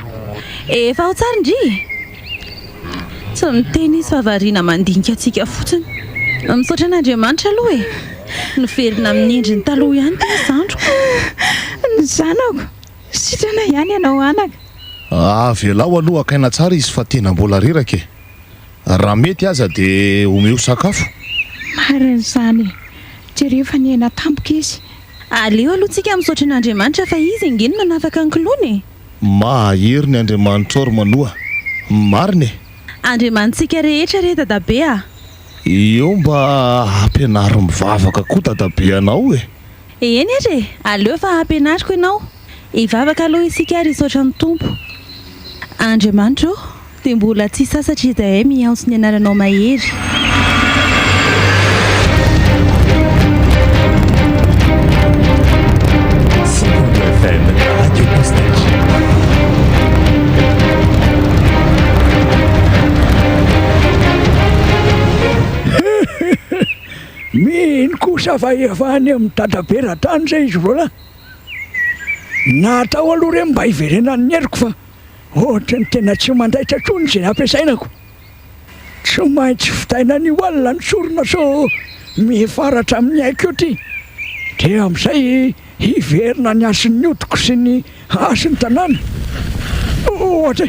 efa ao tsara ndry. Tsy miteny izy fa variana mandinika antsika fotsiny. Misaotra an'Andriamanitra aloha noverina amin'ny endriny taloha ihany tena zandroko. Ny zanako, sitrana ihany ianao anaka. Velao aloha akaina tsara izy fa tena mbola reraka e. Raha mety aza dia omeo sakafo. Marina izany, jereo fa niaina tampoka izy. Aleo aloha tsika misaotra an'Andriamanitra fa izy ingenina nafaka ny Koloina. Mahery ny Andriamanitra ro manoa. Marina e. Andriamanitsika rehetra re dadabe eo mba ampianaro mivavaka koa dadabe anao e. Eny re, aleo fa ampianariko ianao. Hivavaka aloha isika ary hisaotra ny Tompo. Andriamanitra dia mbola tsy sasatra izahay miantso ny anaranao mahery. FM Radio Nostalgie. Mino kosa fa efa any amin'ny dadabe ratany zay izy vola. Natao aloha re mba hiverenany ny heriko fa ohatra ny tena tsy mandaitra trony izay ampiasainako. Tsy maintsy fitaina ny olona ny sorona so mifaratra amin'ny aiko ty. Dia amin'izay hiverina ny asiny odiko sy ny asiny tanàna. Ohatra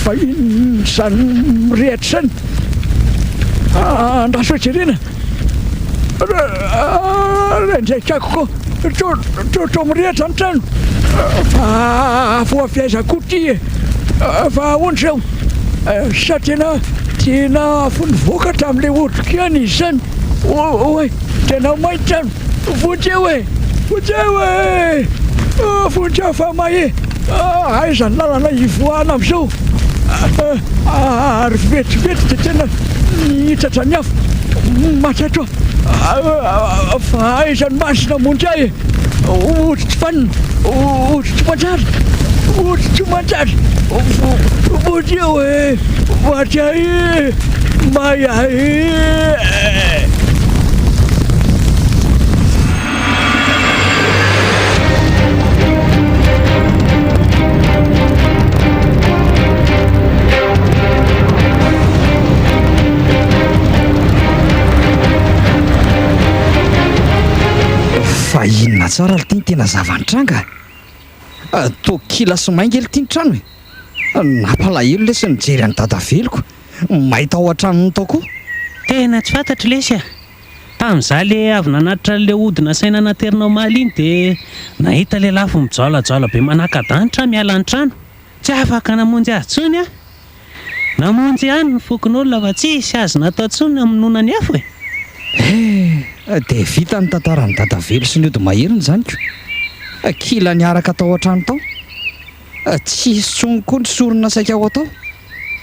fa iny zany mirehatra zany. Andraso jerena. Rendraikako koa mirehatra ny trano. Fa foafiaizako ty fa ahoana zao. Sa tena fonivoaka hatramin'ilay odiko ihany izy zany. Oe, tena mainty trano. Vonjeo e! Vonjeo fa mahe! Aiza ny lalana hivoahana amin'izao. Ary vetivety dia tena nihitratra ny afo. Matratra fa aiza ny masina monjy ahy e! Oditry fanina, oditry manjary. Vonjeo e! Voatray mahay! Fa inona tsara le tiany tena zavantranga. Tokila sy mainga le tiany trano e. Nampalahelo le sy nijery any dadaveloko. Mahita ao an-tranony tao koa. Tena tsy fantatra lesy tamin'izaho le avy nanatitra le odina saina naterinao maly iny dia nahita le lafo mijaolajaola be manaka-danitra miala ny trano. Tsy afaka namonjy azy tsony namonjy ihany ny fokon'olona fa tsisy azy natao tsony aminona ny afo dia vita ny tantarany dadavelo sy ny ody maheriny zany ko. Kila niaraka tao an-trano tao. Tsisy tsony koa ny sorona saika ao atao.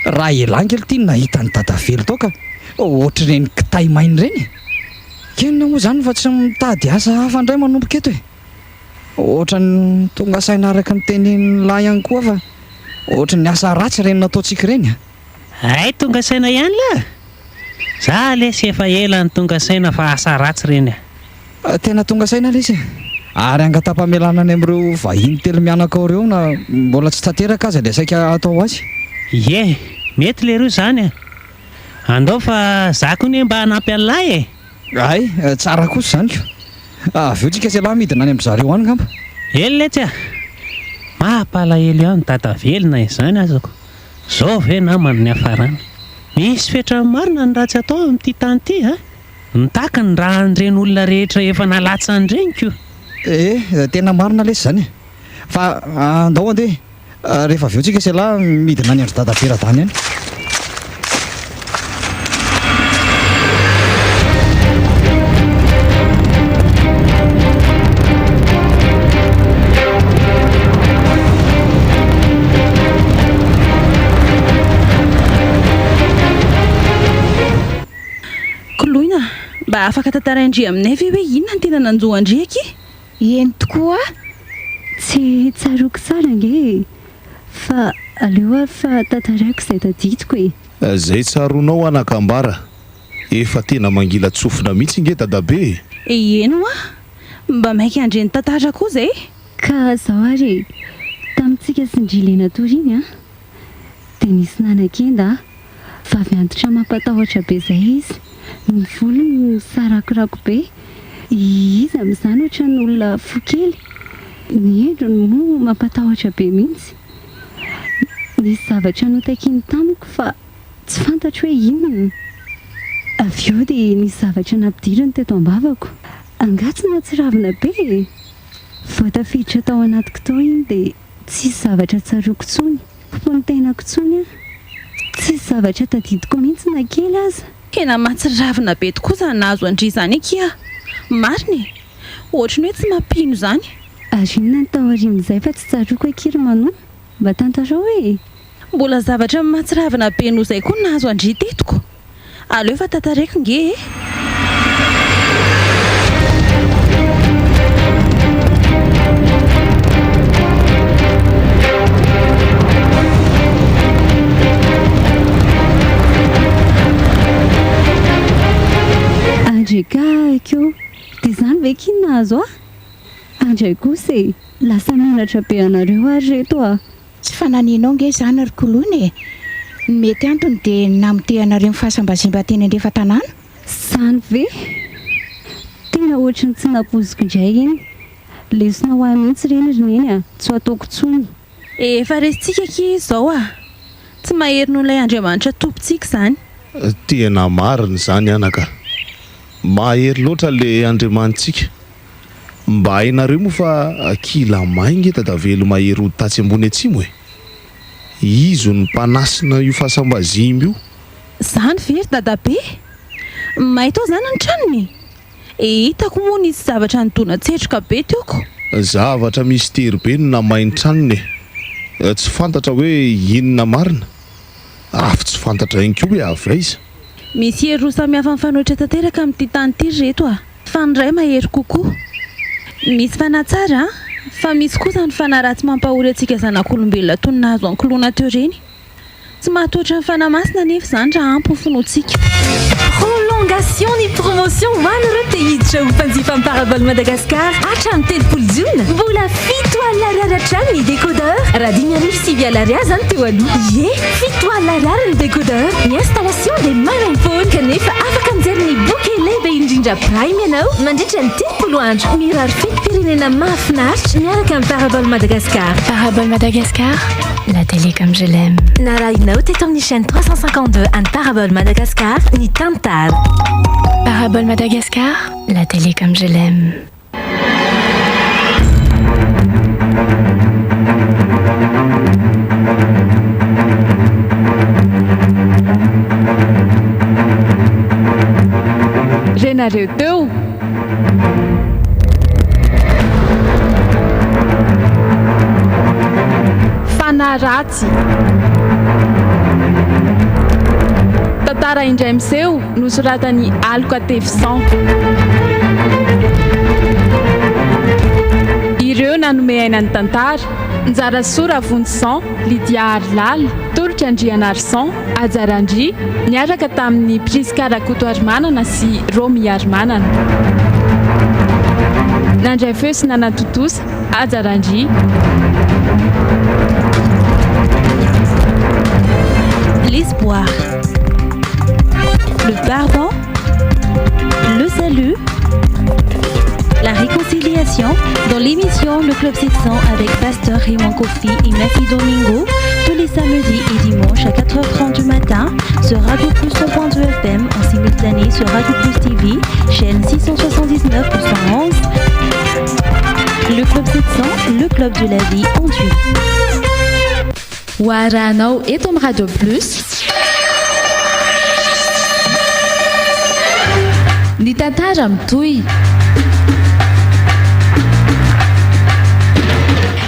Raha elangely tia nahita ny dadavelo tao ka ohatra ireny kitay mainy ireny. Kenina moa zany fa tsy mitady asa hafa indray manomboka eto e. Ohatra ny tonga saina araka ny tenen'ny lahy ihany koa fa ohatra ny asa ratsy ireny nataontsika ireny. Ay, tonga saina ihany la. Za lesy efa ela ny tonga saina fa asa ratsy ireny. Tena tonga saina lesy ary angatapa-melana any amin'ireo vahiny telo mianaka ao ireo na mbola tsy tanteraka aza dia saika atao azy. Ie, mety le roa zany andao fa za koa ne mba hanampy an'lahy e. Ay, tsara kosa zany ko. Avy eo tsika lahy midina any amin'izareo any ngamba. Ely letsy mampalahelo ihany dadavelona izany azako. Zao ve namany ny hafarana. Misy fetra marina ny ratsy atao amin'ity tany ity mitaka ny raha an'ireny olona rehetra efa nalatsa an'ireny ko. Tena marina lesy zany fa andao andeha rehefa avy eo tsika se lahy midina any andro dadaberadany any. Mba afaka tantaraindry aminay ve hoe inona ny tena nanjoandriaky? Eny tokoa tsy tsaroko tsara nge fa aleo fa tantaraiko izay tadidiko e. Zay tsaronao anakambara efa tena mangila tsofina mihitsy nge dadabe. eno a mba maiky andreny tantara koa zay ka zao ary tamintsika sindrilena toriny a dia nisy nanakenda vavy antitra mampatahotra be zay izy ny volony sarakirako be izy amin'izany ohatra ny olona fokely ny endrony moa mampatahotra be mihitsy nisy zavatra notakiny tamiko fa tsy fantatro hoe inona avy eo dia nisy zavatra nampidiriny teto am-bavako angatsina tsy ravina be vao tafiditra tao anatiko tao iny dia tsisy zavatra tsaroako tsony fony tenako tsony a tsisy zavatra tadidiko mihitsy na kely aza tena matsiravina be tokoa zany nahazo andry zany ekia mariny ohatra ny hoe tsy mampino zany ary inona ny taorian'izay fa tsy tsaroako akiry manoa mba tantarao hoe mbola zavatra matsiravina be noho izay koa nahazo andry tetiko aleo efa tantareko nge andreka akeo dia zany ve kinona azo a andray kosa e lasa menatra be anareo ary reto a tsy fananianao nge zany ry kolony mety antony dia namitehanareo mifahasambazimba teny andrefa tanàna zany ve tena ohatrany tsy napoziko indray iny lesona ho any mihitsy reny rineny a tsy ataoko tsony efa resitsika ki izao a tsy mahery noho ilay andriamanitra tompontsika zany tena mariny zany anaka mahery loatra le andriamanitsika mba hainareo moa fa akila maingy dadavelo mahery ho tatsy ambony atsimo e izo ny mpanasina io fahasambazimby io zany very dadabe mahitao zany ny tranony hitako moa nisy zavatra nydona tsetroka be teoko zavatra mistery be no namainy tranony e tsy fantatra hoe inona marina afy tsy fantatra ihany koa hoe avy aiza misy hery roa samihafa mifanohitra tanteraka amin'ity tany ity reto a fa ny ray mahery kokoa misy fanatsara fa misy kosa ny fanaratsy mampahory antsika zanak'olombelona toy ny nahazo ankolona teo reny tsy mahatoatra ny fanamasina nefa zany raha ampy ny fonoantsika prolongation ny promotion ho anareo te hiditra ho mpanjifa amin'ny parabole Madagascar hatramin'ny telopolo jona mbola fito alina ariary hatrany ny décodeur raha 10,000 ariary zany teo aloha ye fito alina ariary ny décodeur ny installation dia manampony kanefa afaka mijery ny boky lehibe indrindra prime ianao mandritra ny 10 andro mirary fetim-pirenena mahafinaritra miaraka amin'ny parabole Madagascar. Parabole Madagascar, la télé comme je l'aime. Narainao teto amin'ny chaîne 352 an'ny parabole Madagascar ny tantara. Parabole Madagascar, la télé comme je l'aime. Renareo teo fanaratsy tantara indray miseho nosoratany Aloka Tefisan ireo nanome aina ny tantara Njara Sora Vondisan, Lydia Arlal, Tolotra Andriana Arsan, Ajarandry niaraka tamin'ny Priska Rakoto Arimanana sy Romy Arimanana. Nandray feo sy nanatotosa Ajarandry. L'espoir, le pardon, le salut, la réconciliation dans l'émission Le Club 700 avec Pasteur Raymond Kofi et Mafi Domingo tous les samedis et dimanches à 4h30 du matin sur Radio Plus 100.2 FM en simultané sur Radio Plus TV, chaîne 679 ou 111. Le Club 700, le club de la vie en Dieu. Waranao eto amin'ny Radio Plus. Ny tantara mitohy.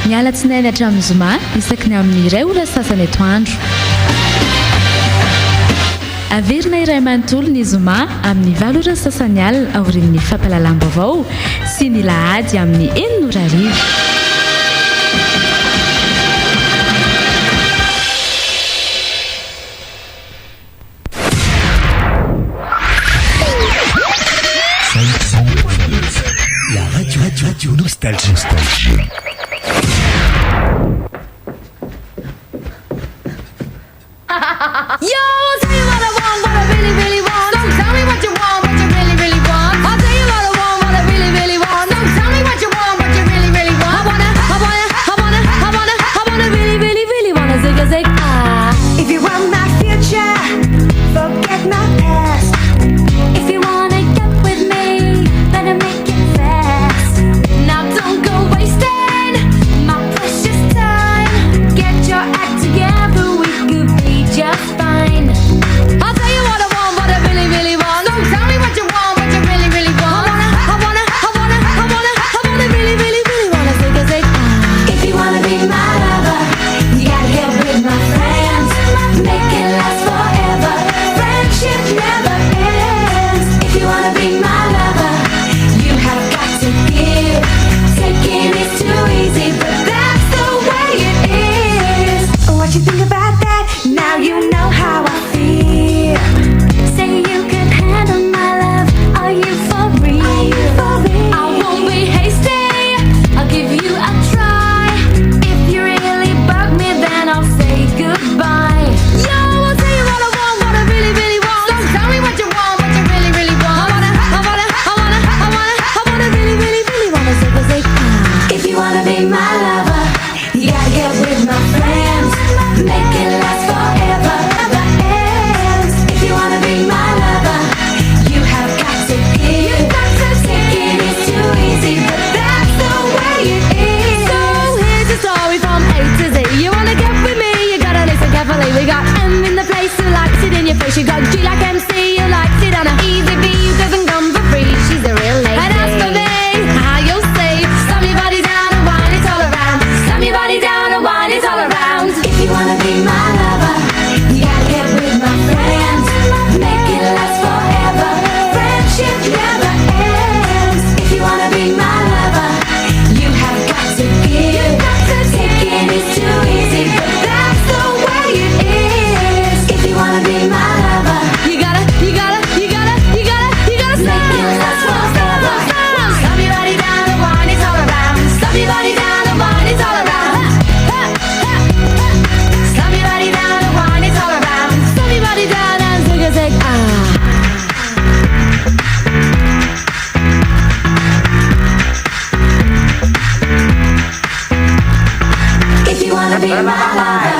Miala tsinainy hatramin'ny zoma isaky ny amin'ny iray ora sasany atoandro. Averina iray manontolo ny zoma amin'ny 8 ora sasany alina aorian'ny fampalalam-baovao sy ny lahady amin'ny 9 ora arivo. Radio Nostalgie. Yo, I'll tell you what I want, what I really, really want. Don't tell me what you want, what you really, really want. I'll tell you what I want, what I really, really want. Don't tell me what you want, what you really, really want. I wanna, really, really, really wanna zig a zig. If you want my future, forget my past. If you wanna get with me, better make it fast. Now don't go wasting my precious time. Get your act together, we could be just fine. I'll tell you what I want, what I really, really want. Don't tell me what you want, what you really, really want. I wanna, really, really, really wanna zig a zig. If you wanna be my lover, you gotta get with my friends. Make it last forever. Friendship never ends. If you wanna be my lover, you have got to give. Taking is too easy, but that's the way it is. What you think about that? Now you know how I feel. Say you can handle my love. Are you for real? I won't be hasty. I'll give you a try. If you really bug me, then I'll say goodbye. Yo, I'll tell you what I want, what I really, really want. Don't tell me what you want, what you really, really want. I wanna really, really, really wanna zig a zig. If you wanna be my lover, you gotta get with my friends. Make it last forever. Never ends. If you wanna be my lover, you have got to give. Taking is too easy, but that's the way it is. So here's the story from A to Z. You wanna get with me, you gotta listen carefully. We got M in the place who likes it in your face. You got G like MC, who likes it on a easy B, who doesn't come for free. She's a real lady. And as for me, how you'll say, slam your body down and wine it all around. Slam your body down and wine it all around. If you wanna be my lover, you gotta get with my friends. Make it last forever. Friendship never ends. If you wanna be my lover, you have got to give. Taking is too easy, but that's the way it is. If you wanna be my lover, you gotta make it last forever. slam your body down and wine it all around. Slam your body down and wine it all around. Slam your body down and wine it all around. Slam your body down and zig a zig. If you wanna be my lover.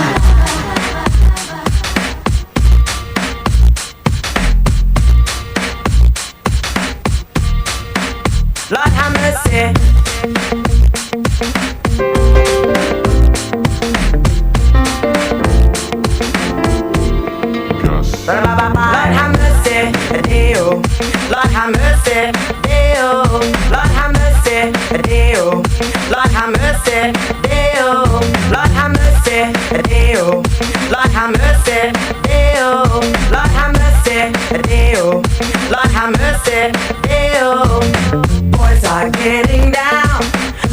Lord have mercy. Lord have mercy, Deo. Lord have mercy, Deo. Lord have mercy, Deo. Lord have mercy, Deo. Lord have mercy, Deo. Lord have mercy, Deo. Lord have mercy, Deo. Lord have mercy, Deo. Boys are getting down,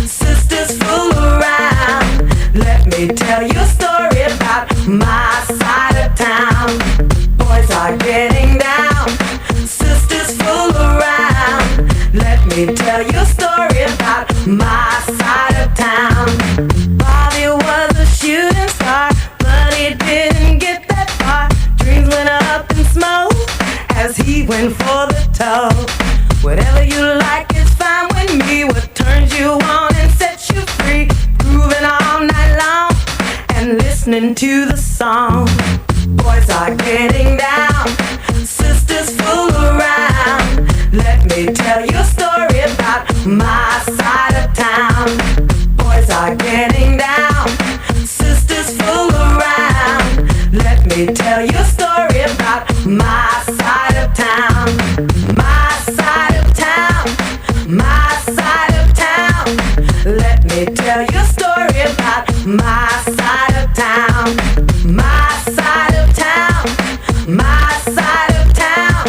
sisters fool around. Let me tell you a story about my side of town. Boys are getting down, sisters fool around. Let me tell you a story about my side of town. Bobby was a shooting star, but he didn't get that far. Dreams went up in smoke as he went for the toe. Whatever you like is fine with me. What turns you on and sets you free? Grooving all night long and listening to the song. Boys are getting down, sisters fool around. Let me tell you a story about my side of town. Boys are getting down, sisters fool around. Let me tell you a story about my side of town. My side of town, my side of town. Let me tell you a story about my side of town. My side of town, my side of town.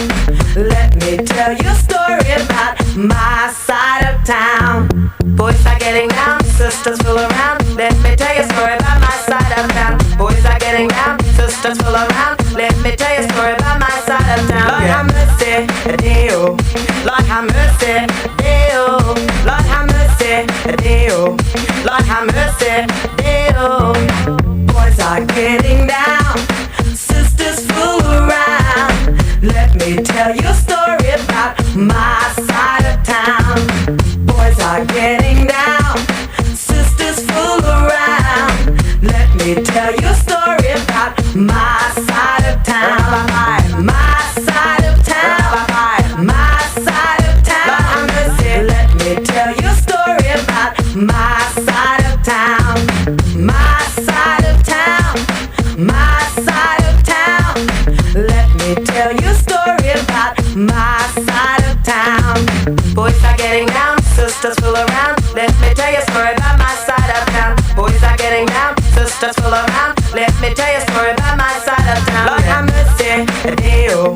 Let me tell you a story about my side of town. Boys are getting down, sisters fool around. Let me tell you a story about my side of town. Boys are getting down, sisters fool around. Let me tell you a story about my side of town. Lord have mercy, Deo. Lord have mercy, Deo. Lord have mercy, Let me tell you a story about my side of town. Boys are getting down, sisters fool around. Let me tell you a story about my side of town. My side of town. My side of town. Let me tell you a story about my side of town. My side of town. My side of town. Let me tell you a story about my side of town. Boys are getting down, sisters fool around. Let me tell you a story about my side of town. Boys are getting down, sisters fool around. Let me tell you a story about my side of town. Lord have mercy, Deo.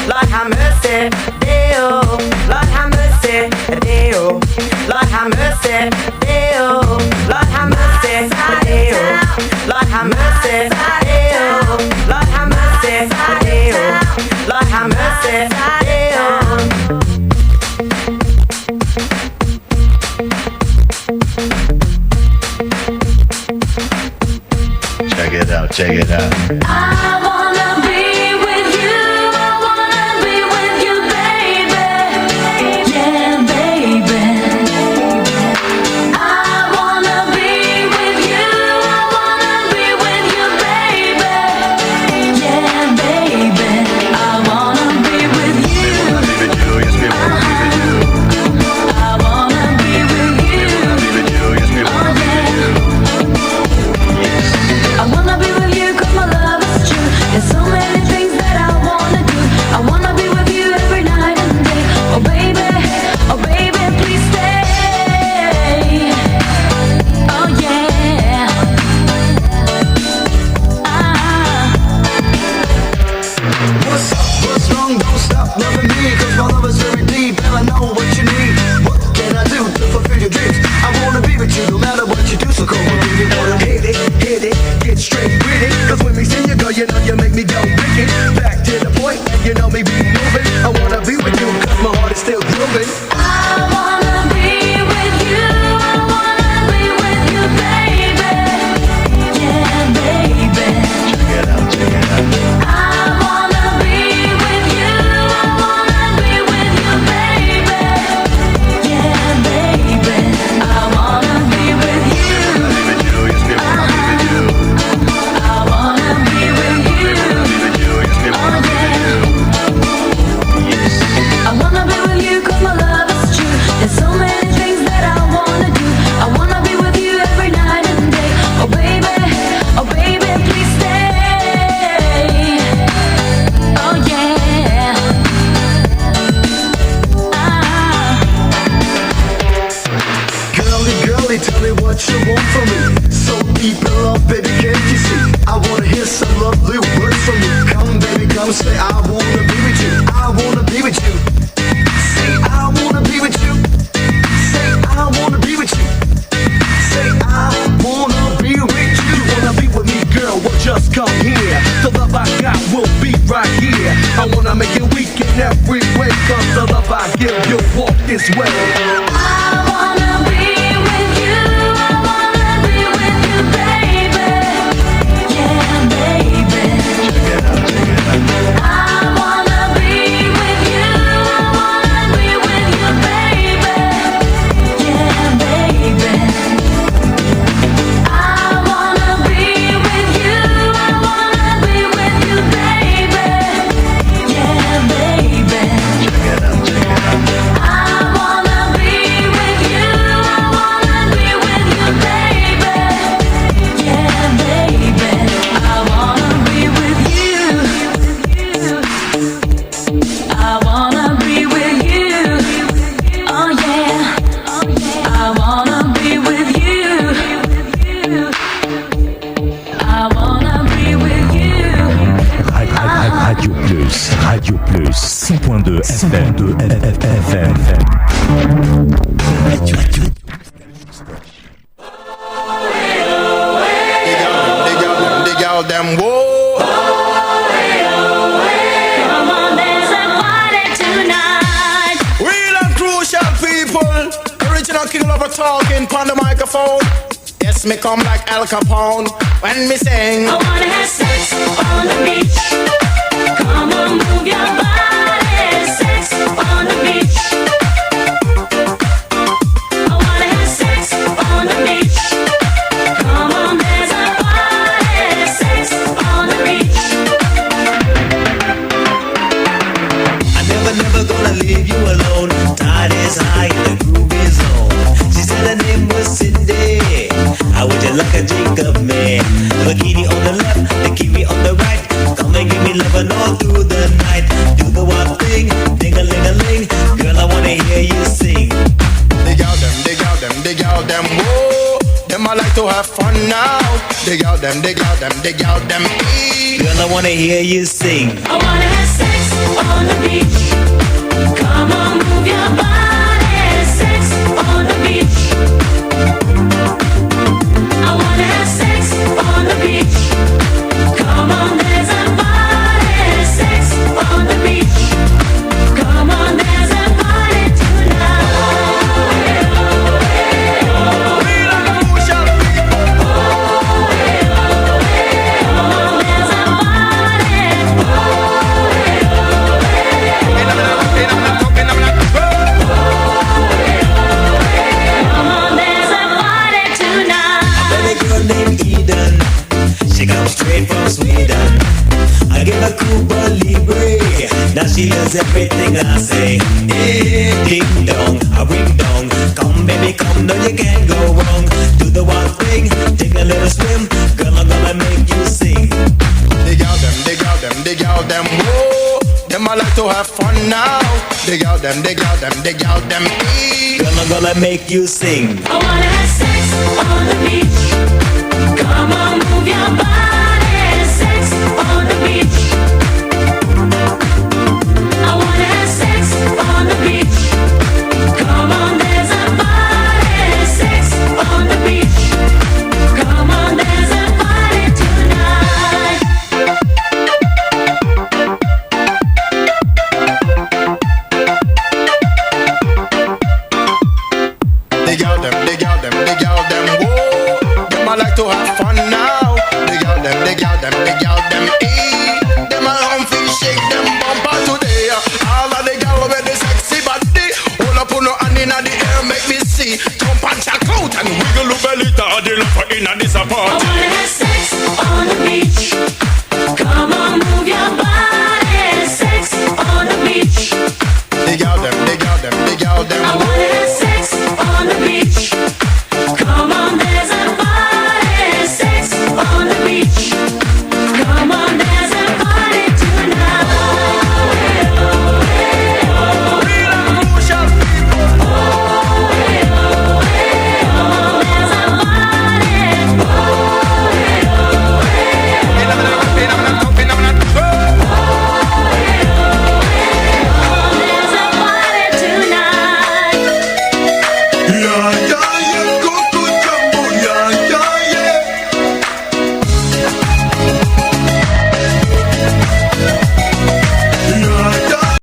Lord have mercy, Deo. Lord have mercy, Deo. Lord have mercy, Deo. Lord have mercy, Deo. Lord have mercy, Deo. Lord have mercy, Deo. Lord have mercy, Deo. Check it out, check it out. I wanna be with you. I wanna be with you, baby. Yeah, baby. I wanna be with you. I wanna be with you, baby. Yeah, baby. I wanna be with you. I wanna be with you. Oh yeah. I wanna be with you 'cause my love is true. There's so many things that I wanna do. I wanna be with you every night and day. Oh baby, please stay. Oh yeah. What's up, what's wrong, don't stop loving me 'cause my love is very deep and I know what you need. What can I do to fulfill your dreams? I wanna be with you no matter what you do. So come on, baby, wanna hit it, get straight with it. 'Cause when we see you go, you know you make me go wicked. Back to the point, and you know me be moving. I wanna be with you 'cause my heart is still grooving. I wanna be with you. I wanna be with you, baby. Yeah, baby. Check it out, check it out. I wanna be with you. I wanna be with you, baby. Yeah, baby. I wanna be with you. I wanna be with you. Oh yeah. I wanna be with you 'cause my love is true. There's so many things that I wanna do. I wanna be with you every night and day. Oh baby, please stay. Oh yeah. Girlie, tell me what you want from me. So deep in love, baby, can't you see? I wanna hear some lovely words from you. Come, baby, come say I wanna be with you. I wanna be with you. Say I wanna be with you. Say I wanna be with you. Say I wanna be with you. You wanna be with me, girl? Well, just come here. The love I got will be right here. I wanna make it weak in every way 'cause the love I give you walk this way. I wanna be with you. I wanna be with you, baby. Yeah, baby. I wanna be with you. I wanna be with you, baby. Yeah, baby. I wanna be with you. I wanna be with you, baby. Yeah, baby. I wanna be with you. I wanna be with you, baby. Yeah, baby. I wanna be with you. I wanna be with you. Oh yeah. I wanna be with you. I wanna be with you. Radio Plus, 100.2 FM. Dig out them whoa. Come on, there's a party tonight. Real and crucial people. Original King Lover talking on the microphone. Yes, me come like Al Capone when me sing. I wanna have sex on the beach. Come on, move your body. Dig out them, dig out them, dig out them. Girl, I wanna hear you sing. I wanna have sex on the beach. Come on, move your body. Sex on the beach. I wanna have sex on the beach. Come on, there's a party. Sex on the beach. Come on, there's a party tonight. She comes straight from Sweden. I give her Cuba Libre. Now she loves everything I say. Hey, ding dong, a ring dong. Come baby, come, no you can't go wrong. Do the one thing, take a little swim. Girl, I'm gonna make you sing. Dig out them, dig out them, dig out them. Whoa, them I like to have fun now. Dig out them, dig out them, dig out them. Girl, I'm gonna make you sing. I wanna have sex on the beach. Come on, move your body. Sex on the beach. I wanna have sex on the beach. Come on, there's a party. Sex on the beach. Come on, there's a party tonight. Dig out them, dig out them, dig out them. Whoa, them I like to have fun now. Dig out them, dig out them, dig out them. Them a humpy shake them bumper today. All of the gal with the sexy body. Hold up on no hand inna the air, make me see. Jump and check out and wiggle your belly. The love for inna this I party. wanna have sex